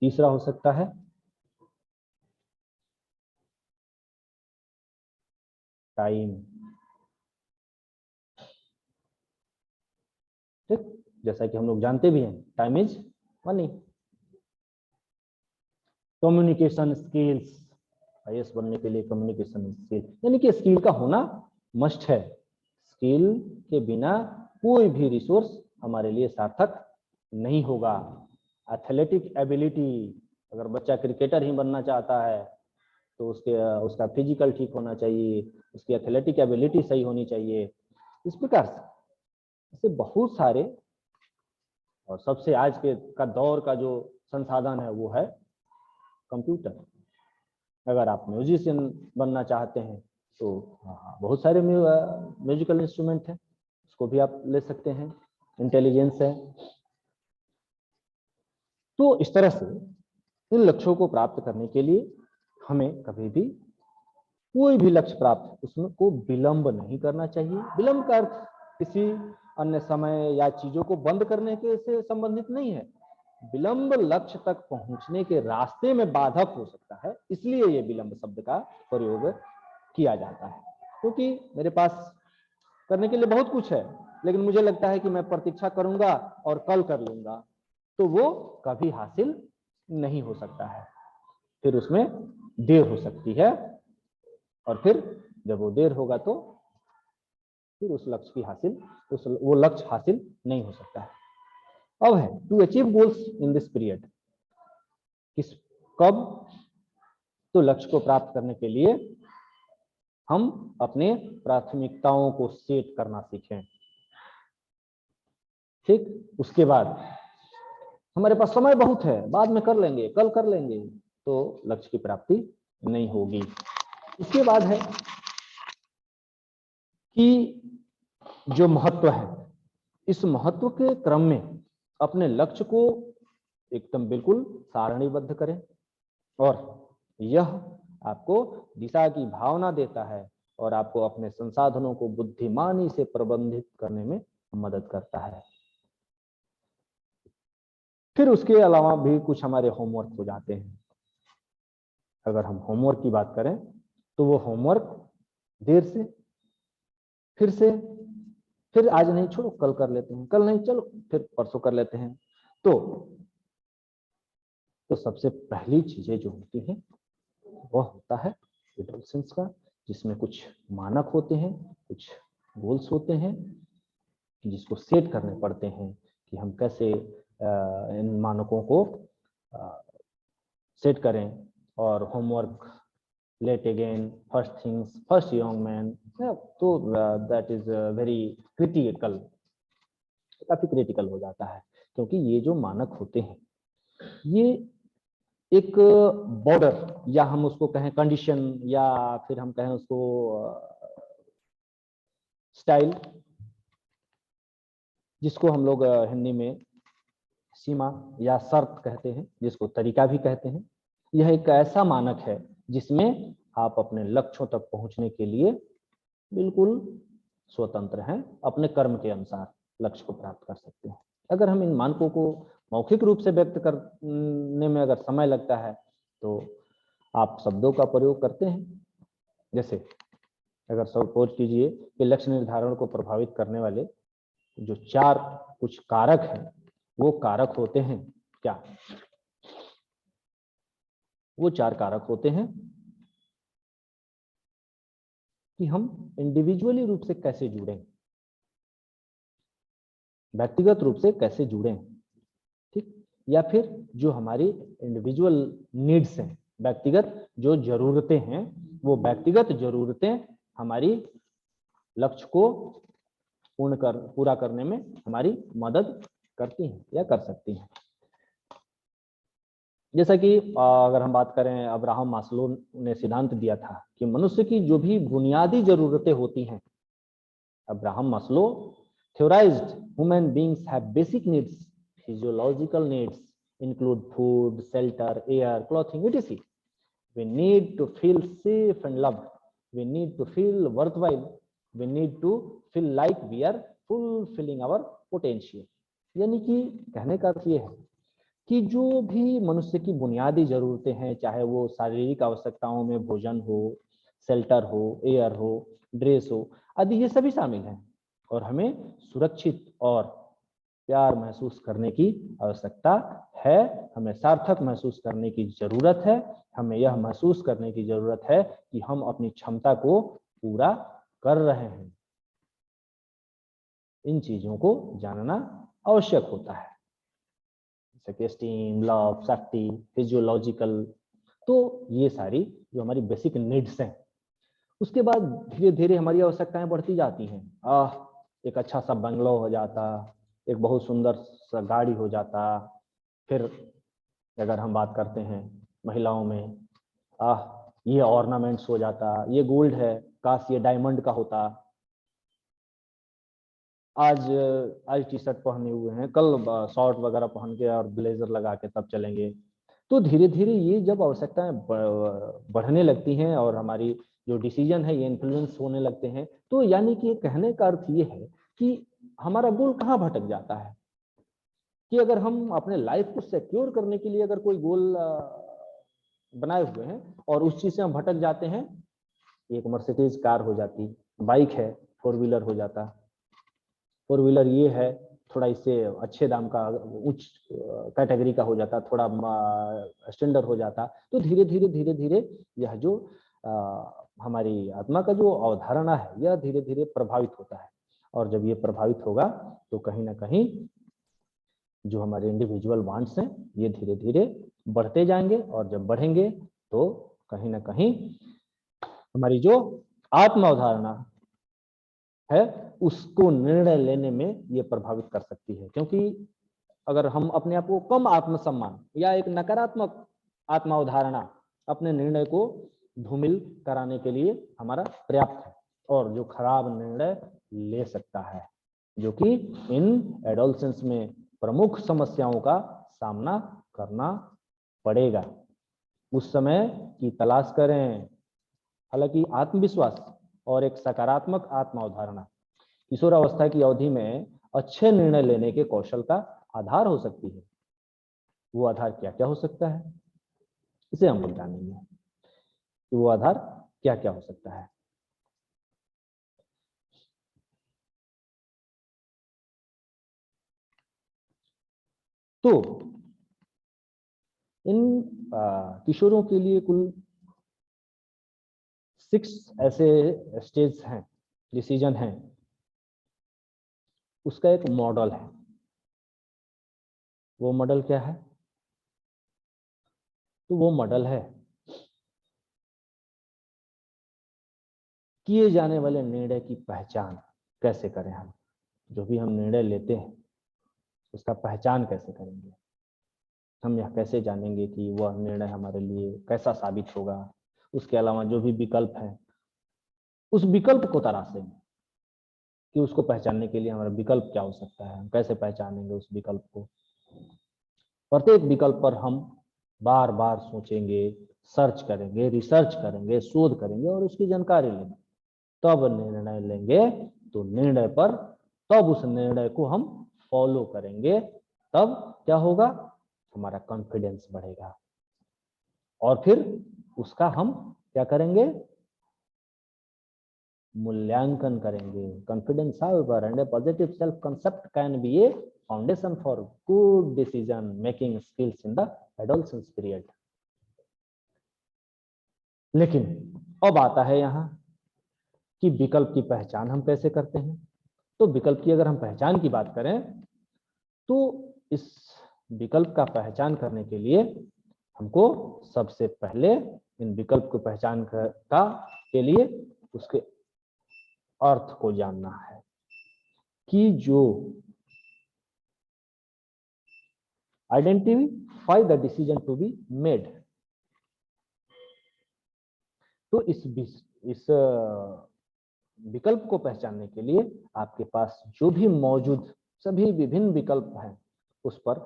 तीसरा हो सकता है टाइम, ठीक, जैसा कि हम लोग जानते भी हैं time is money. Communication skills, IAS बनने के लिए कम्युनिकेशन स्किल, यानी कि स्किल का होना मस्ट है। स्किल के बिना कोई भी रिसोर्स हमारे लिए सार्थक नहीं होगा। एथलेटिक एबिलिटी, अगर बच्चा क्रिकेटर ही बनना चाहता है तो उसका फिजिकल ठीक होना चाहिए, उसकी एथलेटिक एबिलिटी सही होनी चाहिए। इस प्रकार से ऐसे बहुत सारे, और सबसे आज के का दौर का जो संसाधन है वो है कंप्यूटर। अगर आप म्यूजिशियन बनना चाहते हैं तो बहुत सारे म्यूजिकल इंस्ट्रूमेंट हैं, उसको भी आप ले सकते हैं, इंटेलिजेंस है। तो इस तरह से इन लक्ष्यों को प्राप्त करने के लिए हमें कभी भी कोई भी लक्ष्य प्राप्त उसमें को विलंब नहीं करना चाहिए। विलंब का अर्थ किसी अन्य समय या चीजों को बंद करने के से संबंधित नहीं है। विलंब लक्ष्य तक पहुंचने के रास्ते में बाधक हो सकता है, इसलिए ये विलंब शब्द का प्रयोग किया जाता है। क्योंकि मेरे पास करने के लिए बहुत कुछ है, लेकिन मुझे लगता है कि मैं प्रतीक्षा करूंगा और कल कर लूंगा, तो वो कभी हासिल नहीं हो सकता है, फिर उसमें देर हो सकती है, और फिर जब वो देर होगा तो फिर उस लक्ष्य की वो लक्ष्य हासिल नहीं हो सकता है। अब है to achieve goals in this period, किस कब, तो लक्ष्य को प्राप्त करने के लिए हम अपने प्राथमिकताओं को सेट करना सीखें। ठीक, उसके बाद हमारे पास समय बहुत है, बाद में कर लेंगे, कल कर लेंगे, तो लक्ष्य की प्राप्ति नहीं होगी। इसके बाद है कि जो महत्व है, इस महत्व के क्रम में अपने लक्ष्य को एकदम बिल्कुल सारणीबद्ध करें, और यह आपको दिशा की भावना देता है और आपको अपने संसाधनों को बुद्धिमानी से प्रबंधित करने में मदद करता है। फिर उसके अलावा भी कुछ हमारे होमवर्क हो जाते हैं। अगर हम होमवर्क की बात करें तो वो होमवर्क देर से, फिर आज नहीं, छोड़ो कल कर लेते हैं, कल नहीं, चलो फिर परसों कर लेते हैं। तो सबसे पहली चीजें जो होती हैं वह होता है रिडल्सेंस का, जिसमें कुछ मानक होते हैं, कुछ गोल्स होते हैं, जिसको सेट करने पड़ते हैं कि हम कैसे इन मानकों को सेट करें। और homework, let again, first things first young man, तो दैट इज वेरी क्रिटिकल, काफी क्रिटिकल हो जाता है, क्योंकि ये जो मानक होते हैं ये एक बॉर्डर, या हम उसको कहें कंडीशन, या फिर हम कहें उसको स्टाइल, जिसको हम लोग हिंदी में सीमा या शर्त कहते हैं, जिसको तरीका भी कहते हैं। यह एक ऐसा मानक है जिसमें आप अपने लक्ष्यों तक पहुंचने के लिए बिल्कुल स्वतंत्र हैं, अपने कर्म के अनुसार लक्ष्य को प्राप्त कर सकते हैं। अगर हम इन मानकों को मौखिक रूप से व्यक्त करने में अगर समय लगता है तो आप शब्दों का प्रयोग करते हैं। जैसे अगर सपोज कीजिए कि लक्ष्य निर्धारण को प्रभावित करने वाले जो 4 कुछ कारक हैं, वो कारक होते हैं क्या? वो 4 कारक होते हैं कि हम इंडिविजुअली रूप से कैसे जुड़ें, व्यक्तिगत रूप से कैसे जुड़ें, ठीक, या फिर जो हमारी इंडिविजुअल नीड्स हैं, व्यक्तिगत जो जरूरतें हैं, वो व्यक्तिगत जरूरतें हमारी लक्ष्य को पूरा करने में हमारी मदद करती हैं या कर सकती हैं। जैसा कि अगर हम बात करें, अब्राहम मास्लो ने सिद्धांत दिया था कि मनुष्य की जो भी बुनियादी जरूरतें होती हैं, Abraham Maslow theorized human beings have basic needs, physiological needs include food, shelter, air, clothing, etc. We need to feel safe and loved. We need to feel worthwhile. We need to feel like we are fulfilling our potential. यानी कि कहने का अर्थ ये है कि जो भी मनुष्य की बुनियादी जरूरतें हैं, चाहे वो शारीरिक आवश्यकताओं में भोजन हो, शेल्टर हो, एयर हो, ड्रेस हो आदि, ये सभी शामिल हैं, और हमें सुरक्षित और प्यार महसूस करने की आवश्यकता है, हमें सार्थक महसूस करने की जरूरत है, हमें यह महसूस करने की जरूरत है कि हम अपनी क्षमता को पूरा कर रहे हैं। इन चीजों को जानना आवश्यक होता है, जैसे कि स्टीम, लव, सेफ्टी, फिजियोलॉजिकल, तो ये सारी जो हमारी बेसिक नीड्स हैं। उसके बाद धीरे धीरे हमारी आवश्यकताएं बढ़ती जाती हैं। एक अच्छा सा बंगलो हो जाता, एक बहुत सुंदर सा गाड़ी हो जाता, फिर अगर हम बात करते हैं महिलाओं में, ये ऑर्नामेंट्स हो जाता, ये गोल्ड है, काश ये डायमंड का होता, आज टी शर्ट पहने हुए हैं, कल शॉर्ट वगैरह पहन के और ब्लेजर लगा के तब चलेंगे। तो धीरे धीरे ये जब आवश्यकताएं बढ़ने लगती हैं और हमारी जो डिसीजन है ये इन्फ्लुएंस होने लगते हैं, तो यानी कि कहने का अर्थ ये है कि हमारा गोल कहाँ भटक जाता है, कि अगर हम अपने लाइफ को सिक्योर करने के लिए अगर कोई गोल बनाए हुए हैं और उस चीज से हम भटक जाते हैं, एक मर्सिडीज कार हो जाती, बाइक है 4 व्हीलर हो जाता, 4 व्हीलर ये है थोड़ा इससे अच्छे दाम का उच्च कैटेगरी का हो जाता, थोड़ा स्टैंडर्ड हो जाता, तो धीरे धीरे धीरे धीरे यह जो हमारी आत्मा का जो अवधारणा है यह धीरे धीरे प्रभावित होता है। और जब ये प्रभावित होगा तो कहीं ना कहीं जो हमारे इंडिविजुअल वांट्स हैं ये धीरे धीरे बढ़ते जाएंगे, और जब बढ़ेंगे तो कहीं ना कहीं हमारी जो आत्म अवधारणा है उसको निर्णय लेने में ये प्रभावित कर सकती है। क्योंकि अगर हम अपने आप को कम आत्मसम्मान या एक नकारात्मक आत्म अवधारणा अपने निर्णय को धूमिल कराने के लिए हमारा पर्याप्त है, और जो खराब निर्णय ले सकता है, जो कि इन एडोलसेंस में प्रमुख समस्याओं का सामना करना पड़ेगा। उस समय की तलाश करें। हालांकि आत्मविश्वास और एक सकारात्मक आत्म अवधारणा किशोरावस्था की अवधि में अच्छे निर्णय लेने के कौशल का आधार हो सकती है। वो आधार क्या क्या हो सकता है, इसे हम लोग जानेंगे कि वो आधार क्या क्या हो सकता है। तो इन किशोरों के लिए कुल 6 ऐसे स्टेज हैं, डिसीजन हैं, उसका एक मॉडल है। वो मॉडल क्या है? तो वो मॉडल है किए जाने वाले निर्णय की पहचान कैसे करें। हम जो भी हम निर्णय लेते हैं उसका पहचान कैसे करेंगे, हम यह कैसे जानेंगे कि वह निर्णय हमारे लिए कैसा साबित होगा। उसके अलावा जो भी विकल्प है उस विकल्प को तराशेंगे कि उसको पहचानने के लिए हमारा विकल्प क्या हो सकता है, हम कैसे पहचानेंगे उस विकल्प को। प्रत्येक विकल्प पर हम बार बार सोचेंगे, सर्च करेंगे, रिसर्च करेंगे, शोध करेंगे और उसकी जानकारी लेंगे, तब निर्णय लेंगे। तो निर्णय पर तब उस निर्णय को हम फॉलो करेंगे, तब क्या होगा, हमारा कॉन्फिडेंस बढ़ेगा और फिर उसका हम क्या करेंगे, मूल्यांकन करेंगे। Confidence however and a positive self concept can be a foundation for good decision making skills in the adolescence period। लेकिन अब आता है यहाँ कि विकल्प की पहचान हम कैसे करते हैं। तो विकल्प की अगर हम पहचान की बात करें तो इस विकल्प का पहचान करने के लिए हमको सबसे पहले इन विकल्प को पहचान के लिए उसके अर्थ को जानना है कि जो identify the decision to be made. तो इस विकल्प को पहचानने के लिए आपके पास जो भी मौजूद सभी विभिन्न विकल्प हैं उस पर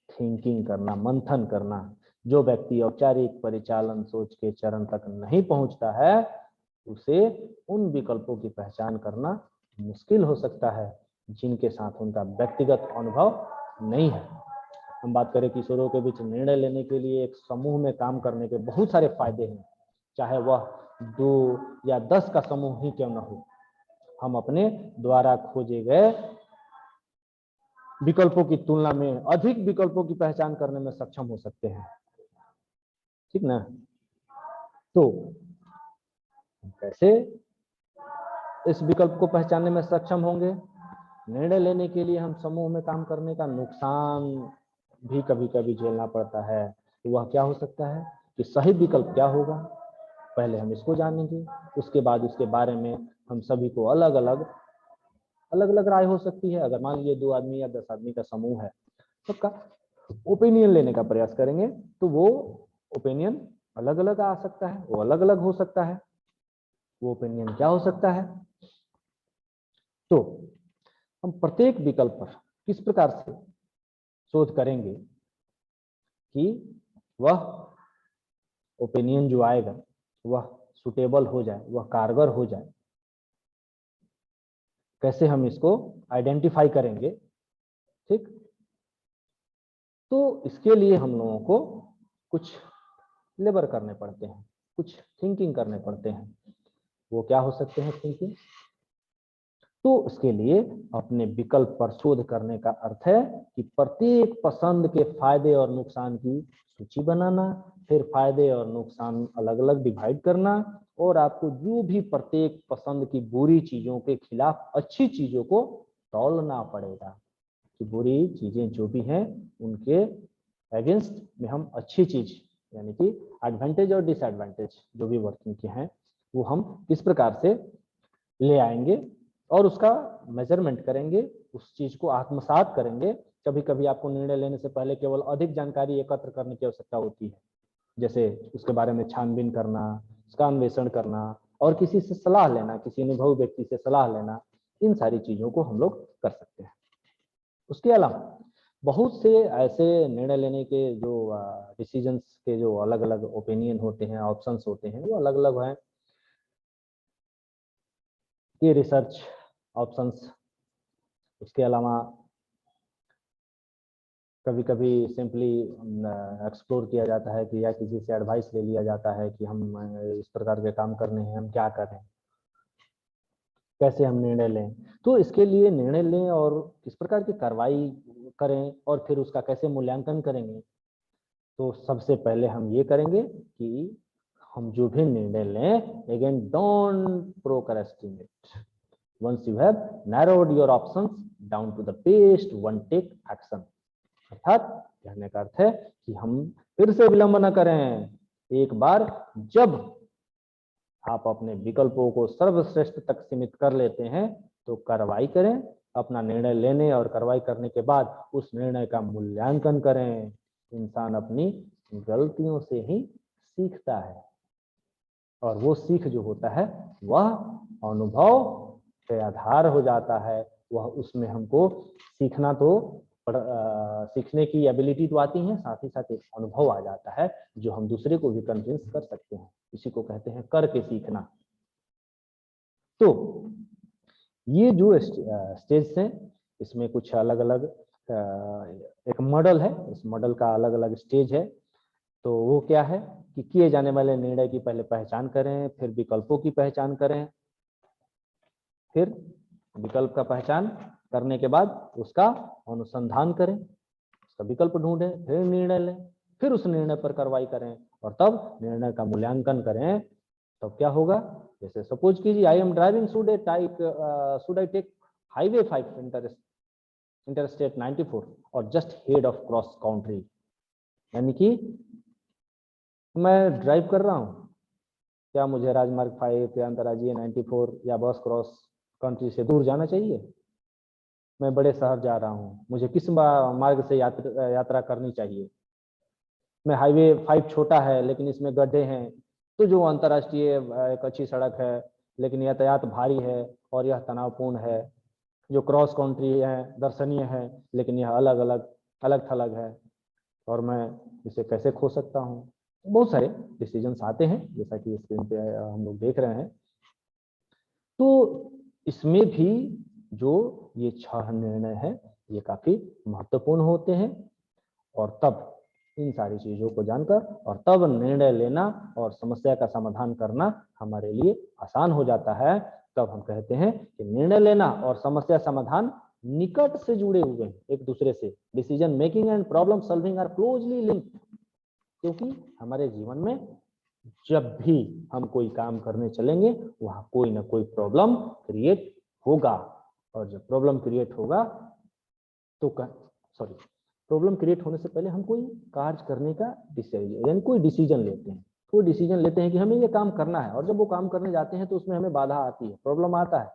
थिंकिंग करना, मंथन करना। जो व्यक्ति औपचारिक परिचालन सोच के चरण तक नहीं पहुंचता है उसे उन विकल्पों की पहचान करना मुश्किल हो सकता है जिनके साथ उनका व्यक्तिगत अनुभव नहीं है। हम बात करें किशोरों के बीच निर्णय लेने के लिए एक समूह में काम करने के बहुत सारे फायदे हैं, चाहे वह 2 या 10 का समूह ही क्यों न हो। हम अपने द्वारा खोजे गए विकल्पों की तुलना में अधिक विकल्पों की पहचान करने में सक्षम हो सकते हैं, ठीक ना। तो कैसे इस विकल्प को पहचानने में सक्षम होंगे? निर्णय लेने के लिए हम समूह में काम करने का नुकसान भी कभी कभी झेलना पड़ता है। तो वह क्या हो सकता है कि सही विकल्प क्या होगा, पहले हम इसको जानेंगे, उसके बाद उसके बारे में हम सभी को अलग अलग राय हो सकती है। अगर मान लीजिए 2 आदमी या 10 आदमी का समूह है, सबका ओपिनियन लेने का प्रयास करेंगे तो वो ओपिनियन अलग अलग आ सकता है, वो अलग अलग हो सकता है। वो ओपिनियन क्या हो सकता है? तो हम प्रत्येक विकल्प पर किस प्रकार से शोध करेंगे कि वह ओपिनियन जो आएगा वह सुटेबल हो जाए, वह कारगर हो जाए। कैसे हम इसको आइडेंटिफाई करेंगे, ठीक। तो इसके लिए हम लोगों को कुछ लेबर करने पड़ते हैं, कुछ थिंकिंग करने पड़ते हैं। वो क्या हो सकते हैं थिंकिंग? तो इसके लिए अपने विकल्प पर शोध करने का अर्थ है कि प्रत्येक पसंद के फायदे और नुकसान की सूची बनाना, फिर फायदे और नुकसान अलग अलग डिवाइड करना, और आपको जो भी प्रत्येक पसंद की बुरी चीजों के खिलाफ अच्छी चीजों को तौलना पड़ेगा कि बुरी चीजें जो भी हैं उनके अगेंस्ट में हम अच्छी चीज, यानी कि एडवांटेज और डिसएडवांटेज जो भी वर्किंग के हैं वो हम किस प्रकार से ले आएंगे और उसका मेजरमेंट करेंगे, उस चीज को आत्मसात करेंगे। कभी कभी आपको निर्णय लेने से पहले केवल अधिक जानकारी एकत्र करने की आवश्यकता होती है, जैसे उसके बारे में छानबीन करना, उसका अन्वेषण करना और किसी से सलाह लेना, किसी अनुभवी व्यक्ति से सलाह लेना, इन सारी चीजों को हम लोग कर सकते हैं। उसके अलावा बहुत से ऐसे निर्णय लेने के जो डिसीजंस के जो अलग अलग ओपिनियन होते हैं, ऑप्शंस होते हैं, वो अलग अलग हैं। ये रिसर्च ऑप्शंस, उसके अलावा कभी कभी सिंपली एक्सप्लोर किया जाता है कि या किसी से एडवाइस ले लिया जाता है कि हम इस प्रकार के काम करने हैं, हम क्या करें, कैसे हम निर्णय लें। तो इसके लिए निर्णय लें और किस प्रकार की कार्रवाई करें और फिर उसका कैसे मूल्यांकन करेंगे। तो सबसे पहले हम ये करेंगे कि हम जो भी निर्णय लें, again don't procrastinate. Once you have narrowed your options down to the best one, take action. अर्थात कहने का अर्थ है कि हम फिर से विलंब न करें। एक बार जब आप अपने विकल्पों को सर्वश्रेष्ठ तक सीमित कर लेते हैं तो कार्रवाई करें। अपना निर्णय लेने और कार्रवाई करने के बाद उस निर्णय का मूल्यांकन करें। इंसान अपनी गलतियों से ही सीखता है और वो सीख जो होता है वह अनुभव पे आधार हो जाता है। वह उसमें हमको सीखना तो सीखने की एबिलिटी तो आती है, साथ ही साथ एक अनुभव आ जाता है जो हम दूसरे को भी कन्विंस कर सकते हैं। इसी को कहते हैं करके सीखना। तो ये जो स्टेज हैं इसमें कुछ अलग अलग एक मॉडल है, इस मॉडल का अलग अलग स्टेज है। तो वो क्या है कि किए जाने वाले निर्णय की पहले पहचान करें, फिर विकल्पों की पहचान करें, फिर विकल्प का पहचान करने के बाद उसका अनुसंधान करें, उसका विकल्प ढूंढें, फिर निर्णय लें, फिर उस निर्णय पर कार्रवाई करें और तब निर्णय का मूल्यांकन करें। तब क्या होगा, जैसे सपोज कीजिए I am driving, should I take highway 5 interstate 94 और just head off cross country. यानी कि मैं ड्राइव कर रहा हूं, क्या मुझे राजमार्ग 5 या अंतर्राज्यीय 94 या बस क्रॉस कंट्री से दूर जाना चाहिए? मैं बड़े शहर जा रहा हूँ, मुझे किस मार्ग से यात्रा करनी चाहिए? मैं हाईवे 5 छोटा है लेकिन इसमें गड्ढे हैं, तो जो अंतर्राष्ट्रीय एक अच्छी सड़क है लेकिन यातायात भारी है और यह तनावपूर्ण है। जो क्रॉस कंट्री है दर्शनीय है लेकिन यह अलग थलग है और मैं इसे कैसे खो सकता हूँ? बहुत सारे डिसीजंस आते हैं जैसा कि स्क्रीन पे हम लोग देख रहे हैं। तो इसमें भी जो ये 6 निर्णय है ये काफी महत्वपूर्ण होते हैं और तब इन सारी चीजों को जानकर और तब निर्णय लेना और समस्या का समाधान करना हमारे लिए आसान हो जाता है। तब हम कहते हैं कि निर्णय लेना और समस्या समाधान निकट से जुड़े हुए हैं एक दूसरे से। Decision making and problem solving are closely linked, क्योंकि हमारे जीवन में जब भी हम कोई काम करने चलेंगे वहां कोई ना कोई प्रॉब्लम क्रिएट होगा और जब प्रॉब्लम क्रिएट होगा तो प्रॉब्लम क्रिएट होने से पहले हम कोई कार्य करने का यानी कोई डिसीजन लेते हैं। कोई डिसीजन लेते हैं कि हमें ये काम करना है और जब वो काम करने जाते हैं तो उसमें हमें बाधा आती है, प्रॉब्लम आता है।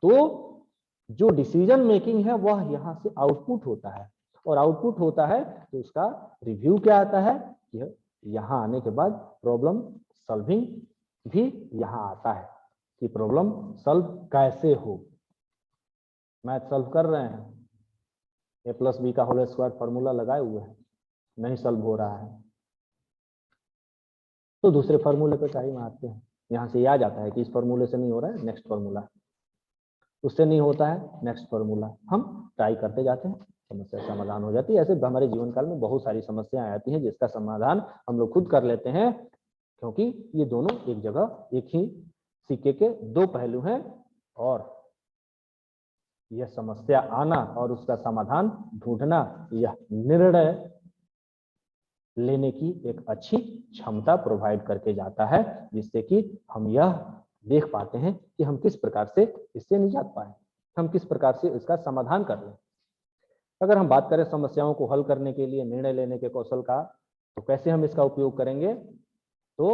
तो जो डिसीजन मेकिंग है वह यहाँ से आउटपुट होता है और आउटपुट होता है तो उसका रिव्यू क्या आता है, यहाँ आने के बाद प्रॉब्लम सॉल्विंग भी यहाँ आता है कि प्रॉब्लम सॉल्व कैसे हो। मैथ सॉल्व कर रहे हैं, a+b का होल स्क्वायर फॉर्मूला लगाए हुए हैं, नहीं सॉल्व हो रहा है तो दूसरे फॉर्मूले पे ट्राई मारते हैं। यहाँ से याद आता है कि इस फॉर्मूले से नहीं हो रहा है, नेक्स्ट फॉर्मूला, उससे नहीं होता है नेक्स्ट फॉर्मूला, हम ट्राई करते जाते हैं समस्या समाधान हो जाती है। ऐसे हमारे जीवन काल में बहुत सारी समस्याएं आती हैं जिसका समाधान हम लोग खुद कर लेते हैं, क्योंकि ये दोनों एक जगह एक ही सिक्के के दो पहलू हैं, और यह समस्या आना और उसका समाधान ढूंढना यह निर्णय लेने की एक अच्छी क्षमता प्रोवाइड करके जाता है, जिससे कि हम यह देख पाते हैं कि हम किस प्रकार से इससे निजात पाए, हम किस प्रकार से इसका समाधान कर लें। अगर हम बात करें समस्याओं को हल करने के लिए निर्णय लेने के कौशल का, तो कैसे हम इसका उपयोग करेंगे, तो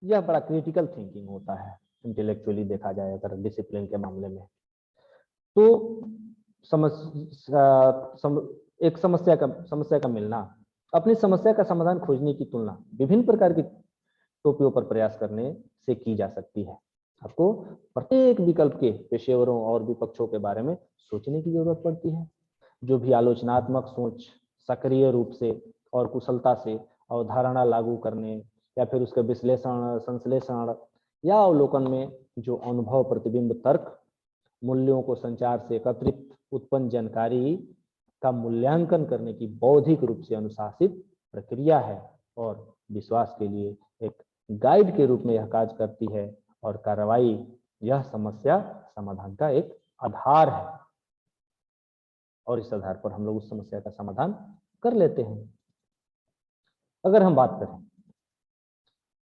यह बड़ा क्रिटिकल थिंकिंग होता है इंटेलेक्चुअली देखा जाए अगर डिसिप्लिन के मामले में। तो एक समस्या का मिलना, अपनी समस्या का समाधान खोजने की तुलना विभिन्न प्रकार की टोपियों पर प्रयास करने से की जा सकती है। आपको प्रत्येक विकल्प के पेशेवरों और विपक्षों के बारे में सोचने की जरूरत पड़ती है। जो भी आलोचनात्मक सोच सक्रिय रूप से और कुशलता से अवधारणा लागू करने या फिर उसके विश्लेषण, संश्लेषण या अवलोकन में जो अनुभव, प्रतिबिंब, तर्क, मूल्यों को संचार से एकत्रित उत्पन्न जानकारी का मूल्यांकन करने की बौद्धिक रूप से अनुशासित प्रक्रिया है और विश्वास के लिए एक गाइड के रूप में यह कार्य करती है, और कार्रवाई यह समस्या समाधान का एक आधार है, और इस आधार पर हम लोग उस समस्या का समाधान कर लेते हैं। अगर हम बात करें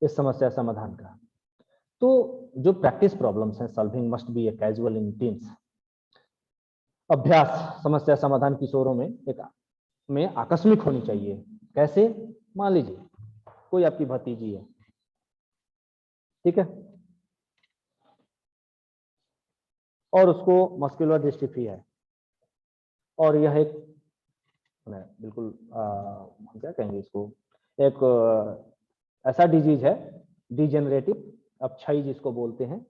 इस समस्या समाधान का, तो जो प्रैक्टिस प्रॉब्लम्स हैं, solving must be a casual in teams. अभ्यास समस्या समाधान किशोरों में आकस्मिक होनी चाहिए। कैसे? मान लीजिए कोई आपकी भतीजी है, ठीक है, और उसको मस्कुलर डिस्ट्रॉफी है, और यह एक बिल्कुल हम क्या कहेंगे इसको, एक ऐसा डिजीज है, डिजेनरेटिव अपक्षयी जिसको बोलते हैं।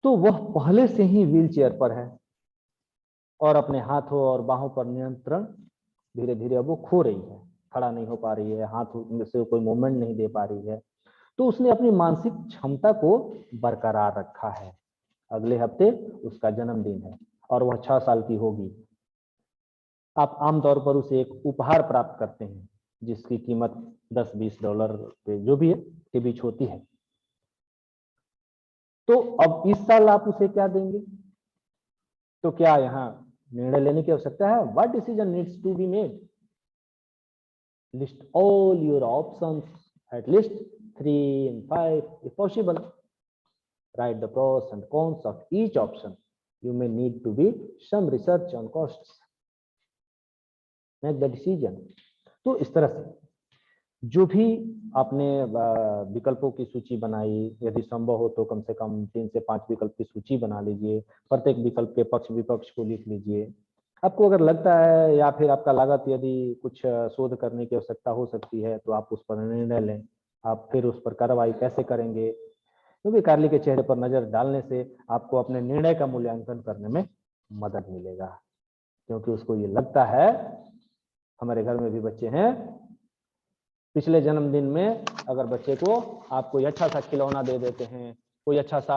तो वह पहले से ही व्हील चेयर पर है और अपने हाथों और बाहों पर नियंत्रण धीरे धीरे अब वो खो रही है, खड़ा नहीं हो पा रही है, हाथ में से कोई मूवमेंट नहीं दे पा रही है। तो उसने अपनी मानसिक क्षमता को बरकरार रखा है। अगले हफ्ते उसका जन्मदिन है और वह 6 साल की होगी। आप आमतौर पर उसे एक उपहार प्राप्त करते हैं जिसकी कीमत $10-20 जो भी है के बीच होती है। तो अब इस साल आप उसे क्या देंगे? तो क्या यहाँ निर्णय लेने की आवश्यकता है? What decision needs to be made? List all your options, at least 3 and 5 if possible. Write the pros and cons of each option. You may need to be some research on costs. Make the decision. तो इस तरह से जो भी आपने विकल्पों की सूची बनाई, यदि संभव हो तो कम से कम 3 से 5 विकल्प की सूची बना लीजिए। प्रत्येक विकल्प के पक्ष विपक्ष को लिख लीजिए। आपको अगर लगता है या फिर आपका लागत यदि कुछ शोध करने की आवश्यकता हो सकती है तो आप उस पर निर्णय लें। आप फिर उस पर कार्रवाई कैसे करेंगे, क्योंकि कार्ली के चेहरे पर नजर डालने से आपको अपने निर्णय का मूल्यांकन करने में मदद मिलेगा, क्योंकि उसको ये लगता है, हमारे घर में भी बच्चे हैं, पिछले जन्मदिन में अगर बच्चे को आप कोई अच्छा सा खिलौना दे देते हैं, कोई अच्छा सा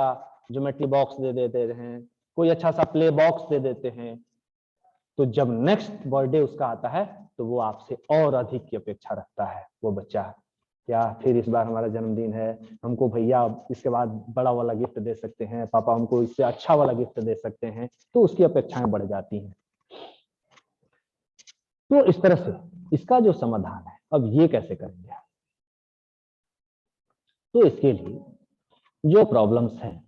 ज्योमेट्री बॉक्स दे देते हैं, कोई अच्छा सा प्ले बॉक्स दे देते हैं, तो जब नेक्स्ट बर्थडे उसका आता है तो वो आपसे और अधिक की अपेक्षा रखता है वो बच्चा। क्या फिर इस बार हमारा जन्मदिन है, हमको भैया इसके बाद बड़ा वाला गिफ्ट दे सकते हैं, पापा हमको इससे अच्छा वाला गिफ्ट दे सकते हैं, तो उसकी अपेक्षाएं बढ़ जाती हैं। तो इस तरह से इसका जो समाधान है, अब ये कैसे करेंगे? तो इसके लिए जो प्रॉब्लम्स हैं,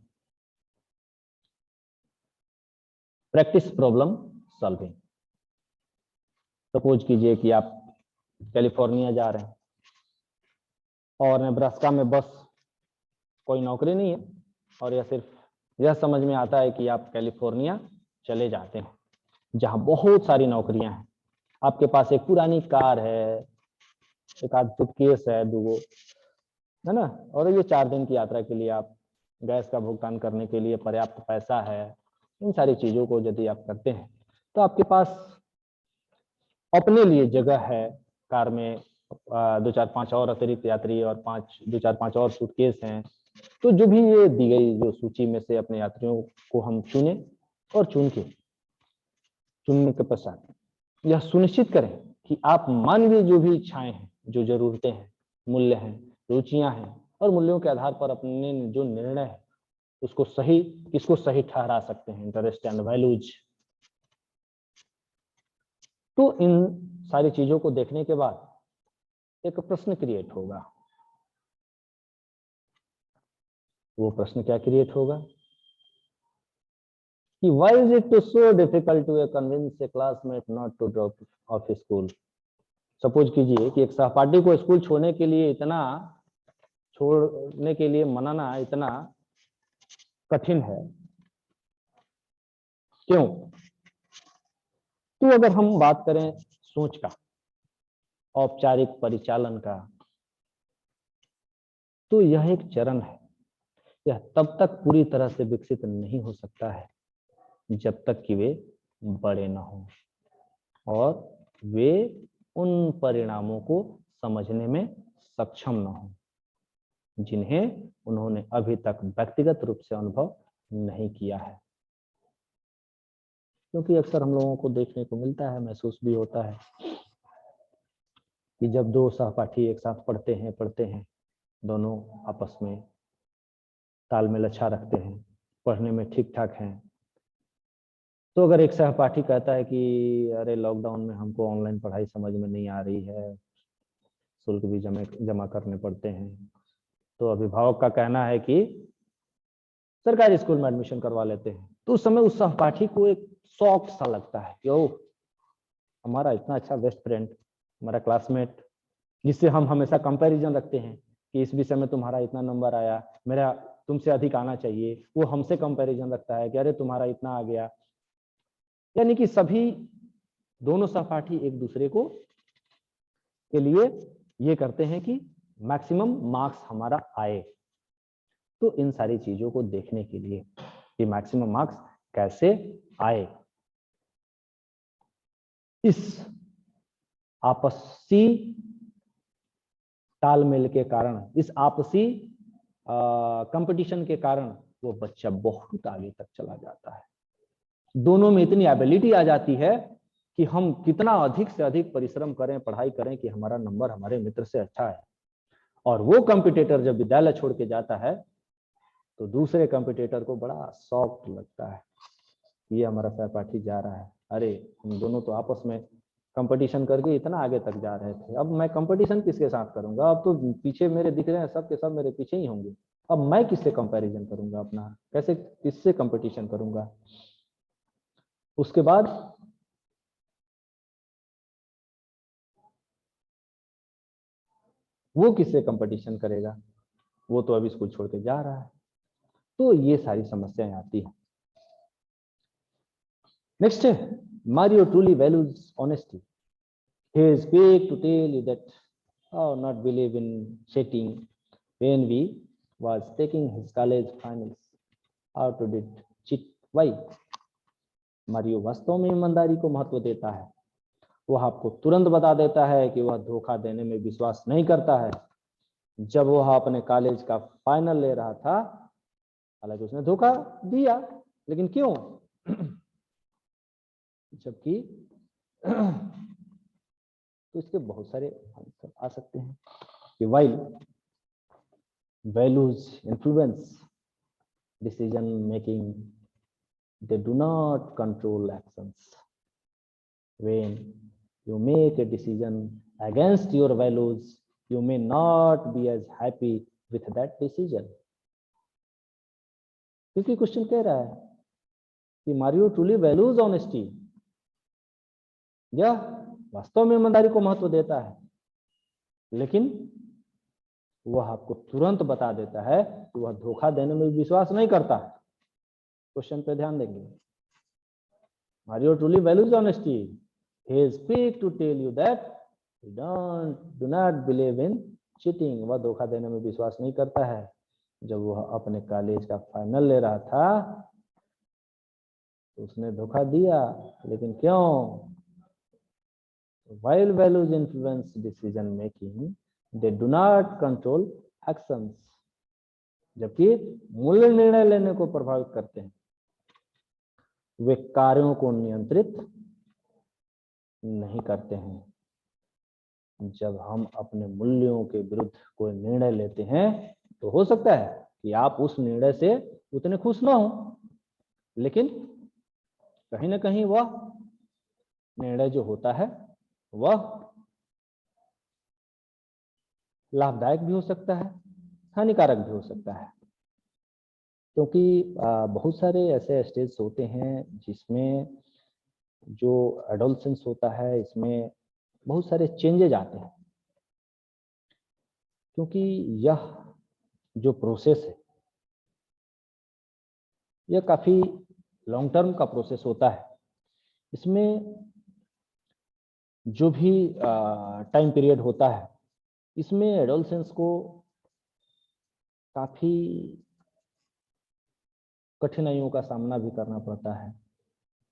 प्रैक्टिस प्रॉब्लम सॉल्विंग। सपोज कीजिए कि आप कैलिफोर्निया जा रहे हैं और नेब्रास्का में बस कोई नौकरी नहीं है, और यह सिर्फ यह समझ में आता है कि आप कैलिफोर्निया चले जाते हैं जहां बहुत सारी नौकरियां हैं। आपके पास एक पुरानी कार है, एक आध सूटकेस है, 2 है ना, और ये 4 दिन की यात्रा के लिए आप गैस का भुगतान करने के लिए पर्याप्त पैसा है। इन सारी चीजों को यदि आप करते हैं तो आपके पास अपने लिए जगह है, कार में 2-4-5 और अतिरिक्त यात्री और 2-4-5 और सूटकेस हैं। तो जो भी ये दी गई जो सूची में से अपने यात्रियों को हम चुने और चुन के चुनने के पश्चात यह सुनिश्चित करें कि आप मानवीय जो भी इच्छाएं हैं, जो जरूरतें हैं, मूल्य हैं, रुचियां हैं और मूल्यों के आधार पर अपने जो निर्णय है उसको सही, किसको सही ठहरा सकते हैं, इंटरेस्ट एंड वैल्यूज। तो इन सारी चीजों को देखने के बाद एक प्रश्न क्रिएट होगा। वो प्रश्न क्या क्रिएट होगा कि why is it so difficult to convince a classmate not to drop off school? Suppose कीजिए कि एक सहपाठी को स्कूल छोड़ने के लिए मनाना इतना कठिन है, क्यों? तो अगर हम बात करें सोच का, औपचारिक परिचालन का, तो यह एक चरण है। यह तब तक पूरी तरह से विकसित नहीं हो सकता है जब तक कि वे बड़े न हों और वे उन परिणामों को समझने में सक्षम न हों जिन्हें उन्होंने अभी तक व्यक्तिगत रूप से अनुभव नहीं किया है। क्योंकि अक्सर हम लोगों को देखने को मिलता है, महसूस भी होता है कि जब दो सहपाठी एक साथ पढ़ते हैं, दोनों आपस में तालमेल अच्छा रखते हैं, पढ़ने में ठीक ठाक हैं, तो अगर एक सहपाठी कहता है कि अरे लॉकडाउन में हमको ऑनलाइन पढ़ाई समझ में नहीं आ रही है, शुल्क भी जमा करने पड़ते हैं, तो अभिभावक का कहना है कि सरकारी स्कूल में एडमिशन करवा लेते हैं, तो उस समय उस सहपाठी को एक शौक सा लगता है कि ओह, हमारा इतना अच्छा बेस्ट फ्रेंड, हमारा क्लासमेट, जिससे हम हमेशा कंपैरिजन रखते हैं कि इस विषय में तुम्हारा इतना नंबर आया, मेरा तुमसे अधिक आना चाहिए, वो हमसे कंपैरिजन रखता है कि अरे तुम्हारा इतना आ गया। यानी कि सभी दोनों सहपाठी एक दूसरे को के लिए ये करते हैं कि मैक्सिमम मार्क्स हमारा आए। तो इन सारी चीजों को देखने के लिए कि मैक्सिमम मार्क्स कैसे आए, इस आपसी तालमेल के कारण, इस आपसी कंपटीशन के कारण वो बच्चा बहुत आगे तक चला जाता है। दोनों में इतनी एबिलिटी आ जाती है कि हम कितना अधिक से अधिक परिश्रम करें, पढ़ाई करें कि हमारा नंबर हमारे मित्र से अच्छा है। और वो कंपटीटर जब विद्यालय छोड़ के जाता है तो दूसरे कंपटीटर को बड़ा शौक लगता है, ये हमारा सहपाठी जा रहा है, अरे हम दोनों तो आपस में कंपटीशन करके इतना आगे तक जा रहे थे, अब मैं कंपटीशन किसके साथ करूंगा, अब तो पीछे मेरे दिख रहे हैं सब के सब मेरे पीछे ही होंगे, अब मैं किससे कंपैरिजन करूंगा, अपना कैसे किससे कंपटीशन करूंगा। उसके बाद वो किससे कंपटीशन करेगा, वो तो अभी स्कूल छोड़ के जा रहा है। तो ये सारी समस्याएं आती हैं। नेक्स्ट है, Mario truly values honesty. He is quick to tell you that not believe in cheating. When we was taking his college finals, how to did cheat? Why? Mario वास्तव में ईमानदारी को महत्व देता है। वह आपको तुरंत बता देता है कि वह धोखा देने में विश्वास नहीं करता है। जब वह अपने कॉलेज का फाइनल ले रहा था, हालांकि उसने धोखा दिया, लेकिन क्यों? जबकि तो इसके बहुत सारे आंसर आ सकते हैं कि while values influence decision making, they do not control actions. When you make a decision against your values, you may not be as happy with that decision. क्योंकि क्वेश्चन कह रहा है कि मारियो ट्रूली वैल्यूज ऑनेस्टी, यह वास्तव में ईमानदारी को महत्व देता है, लेकिन वह आपको तुरंत बता देता है कि वह धोखा देने में विश्वास नहीं करता है। क्वेश्चन पे ध्यान देंगे। Mario truly values honesty, he is quick to tell you that he do not believe in cheating. वह धोखा देने में विश्वास नहीं करता है। जब वह अपने कॉलेज का फाइनल ले रहा था तो उसने धोखा दिया, लेकिन क्यों? While values influence decision making, they do not control actions. जबकि मूल्य निर्णय लेने को प्रभावित करते हैं, वे कार्यों को नियंत्रित नहीं करते हैं। जब हम अपने मूल्यों के विरुद्ध कोई निर्णय लेते हैं तो हो सकता है कि आप उस निर्णय से उतने खुश ना हो, लेकिन कहीं ना कहीं वह निर्णय जो होता है वह लाभदायक भी हो सकता है, हानिकारक भी हो सकता है। क्योंकि बहुत सारे ऐसे स्टेज होते हैं जिसमें जो एडोलसेंस होता है, इसमें बहुत सारे चेंजेज आते हैं, क्योंकि यह जो प्रोसेस है यह काफी लॉन्ग टर्म का प्रोसेस होता है। इसमें जो भी टाइम पीरियड होता है, इसमें एडोलसेंस को काफी कठिनाइयों का सामना भी करना पड़ता है।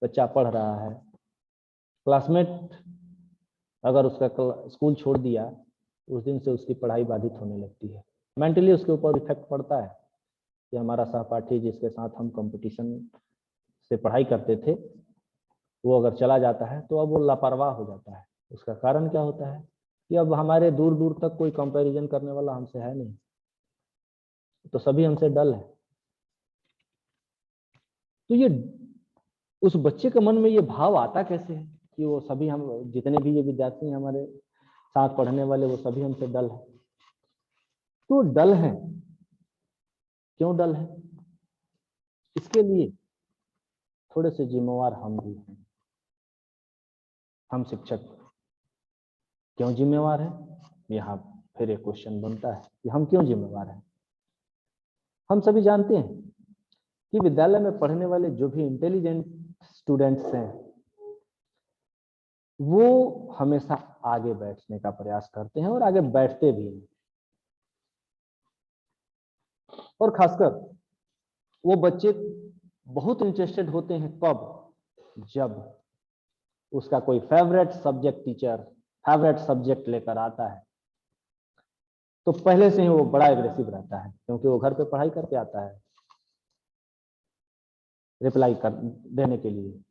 बच्चा पढ़ रहा है, क्लासमेट अगर उसका स्कूल छोड़ दिया, उस दिन से उसकी पढ़ाई बाधित होने लगती है। मेंटली उसके ऊपर इफेक्ट पड़ता है कि हमारा सहपाठी जिसके साथ हम कंपटीशन से पढ़ाई करते थे, वो अगर चला जाता है तो अब वो लापरवाह हो जाता है। उसका कारण क्या होता है कि अब हमारे दूर दूर तक कोई कंपैरिजन करने वाला हमसे है नहीं, तो सभी हमसे डल है। तो ये उस बच्चे के मन में ये भाव आता कैसे है कि वो सभी, हम जितने भी ये विद्यार्थी हैं हमारे साथ पढ़ने वाले, वो सभी हमसे डल है। तो डल है, क्यों डल है? इसके लिए थोड़े से जिम्मेवार हम भी हैं। हम शिक्षक क्यों जिम्मेवार है? यहाँ फिर एक क्वेश्चन बनता है कि हम क्यों जिम्मेवार हैं। हम सभी जानते हैं कि विद्यालय में पढ़ने वाले जो भी इंटेलिजेंट स्टूडेंट्स हैं, वो हमेशा आगे बैठने का प्रयास करते हैं और आगे बैठते भी हैं। और खासकर वो बच्चे बहुत इंटरेस्टेड होते हैं कब? जब उसका कोई favourite subject teacher favourite subject लेकर आता है, तो पहले से ही वो बड़ा एग्रेसिव रहता है, क्योंकि वो घर पे पढ़ाई करके आता है रिप्लाई कर देने के लिए।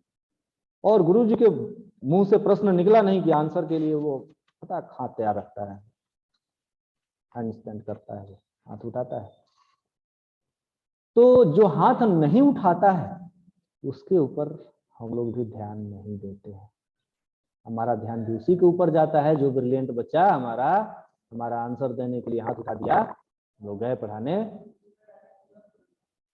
और गुरुजी के मुंह से प्रश्न निकला नहीं कि आंसर के लिए वो पता हाथ तैयार रखता है, हैंड स्टैंड करता है, हाथ उठाता है। तो जो हाथ नहीं उठाता है उसके ऊपर हम लोग भी ध्यान नहीं देते हैं। हमारा ध्यान भी उसी के ऊपर जाता है जो ब्रिलियंट बच्चा हमारा आंसर देने के लिए हाथ उठा दिया, लोग गए पढ़ाने।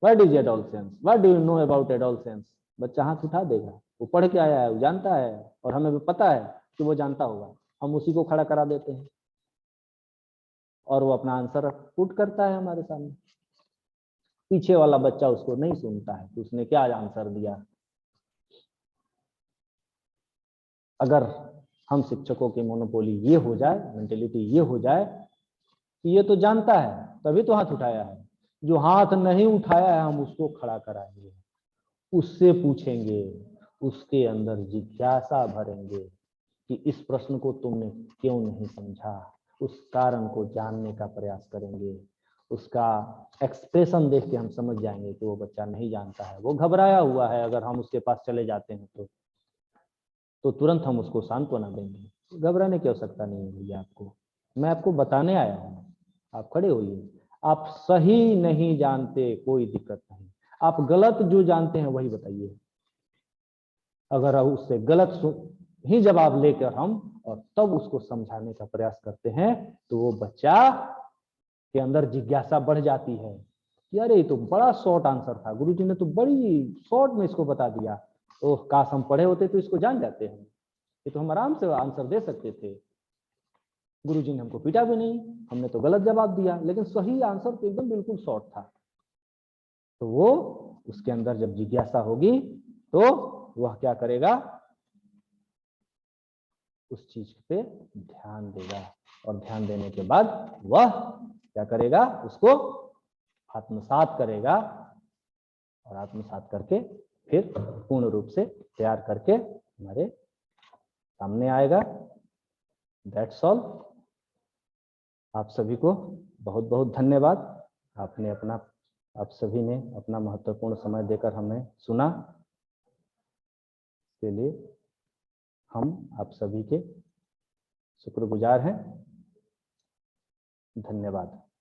What is adolescence, what do you know about adolescence? बच्चा हाथ उठा देगा, वो पढ़ के आया है, वो जानता है, और हमें भी पता है कि वो जानता होगा। हम उसी को खड़ा करा देते हैं और वो अपना आंसर पुट करता है हमारे सामने। पीछे वाला बच्चा उसको नहीं सुनता है कि उसने क्या आंसर दिया। अगर हम शिक्षकों की मोनोपोली ये हो जाए, मेंटेलिटी ये हो जाए कि ये तो जानता है तभी तो हाथ उठाया है, जो हाथ नहीं उठाया है हम उसको खड़ा कराएंगे, उससे पूछेंगे, उसके अंदर जिज्ञासा भरेंगे कि इस प्रश्न को तुमने क्यों नहीं समझा, उस कारण को जानने का प्रयास करेंगे। उसका एक्सप्रेशन देख के हम समझ जाएंगे कि वो बच्चा नहीं जानता है, वो घबराया हुआ है। अगर हम उसके पास चले जाते हैं तो तुरंत हम उसको सांत्वना देंगे। घबराने की आवश्यकता नहीं है भैया, आपको मैं आपको बताने आया हूँ, आप खड़े होइए। आप सही नहीं जानते, कोई दिक्कत नहीं, आप गलत जो जानते हैं वही बताइए। अगर उससे गलत ही जवाब लेकर हम और तब उसको समझाने का प्रयास करते हैं तो वो बच्चा के अंदर जिज्ञासा बढ़ जाती है कि अरे ये तो बड़ा शॉर्ट आंसर था, गुरुजी ने तो बड़ी शॉर्ट में इसको बता दिया। ओह काश हम पढ़े होते तो इसको जान जाते हैं, ये तो हम आराम से आंसर दे सकते थे। गुरुजी ने हमको पीटा भी नहीं, हमने तो गलत जवाब दिया, लेकिन सही आंसर तो एकदम बिल्कुल शॉर्ट था। तो वो उसके अंदर जब जिज्ञासा होगी तो वह क्या करेगा? उस चीज पे ध्यान देगा, और ध्यान देने के बाद वह क्या करेगा? उसको आत्मसात करेगा, और आत्मसात करके फिर पूर्ण रूप से तैयार करके हमारे सामने आएगा। That's all. आप सभी को बहुत बहुत धन्यवाद। आप सभी ने अपना महत्वपूर्ण समय देकर हमें सुना, के लिए हम आप सभी के शुक्रगुजार हैं। धन्यवाद।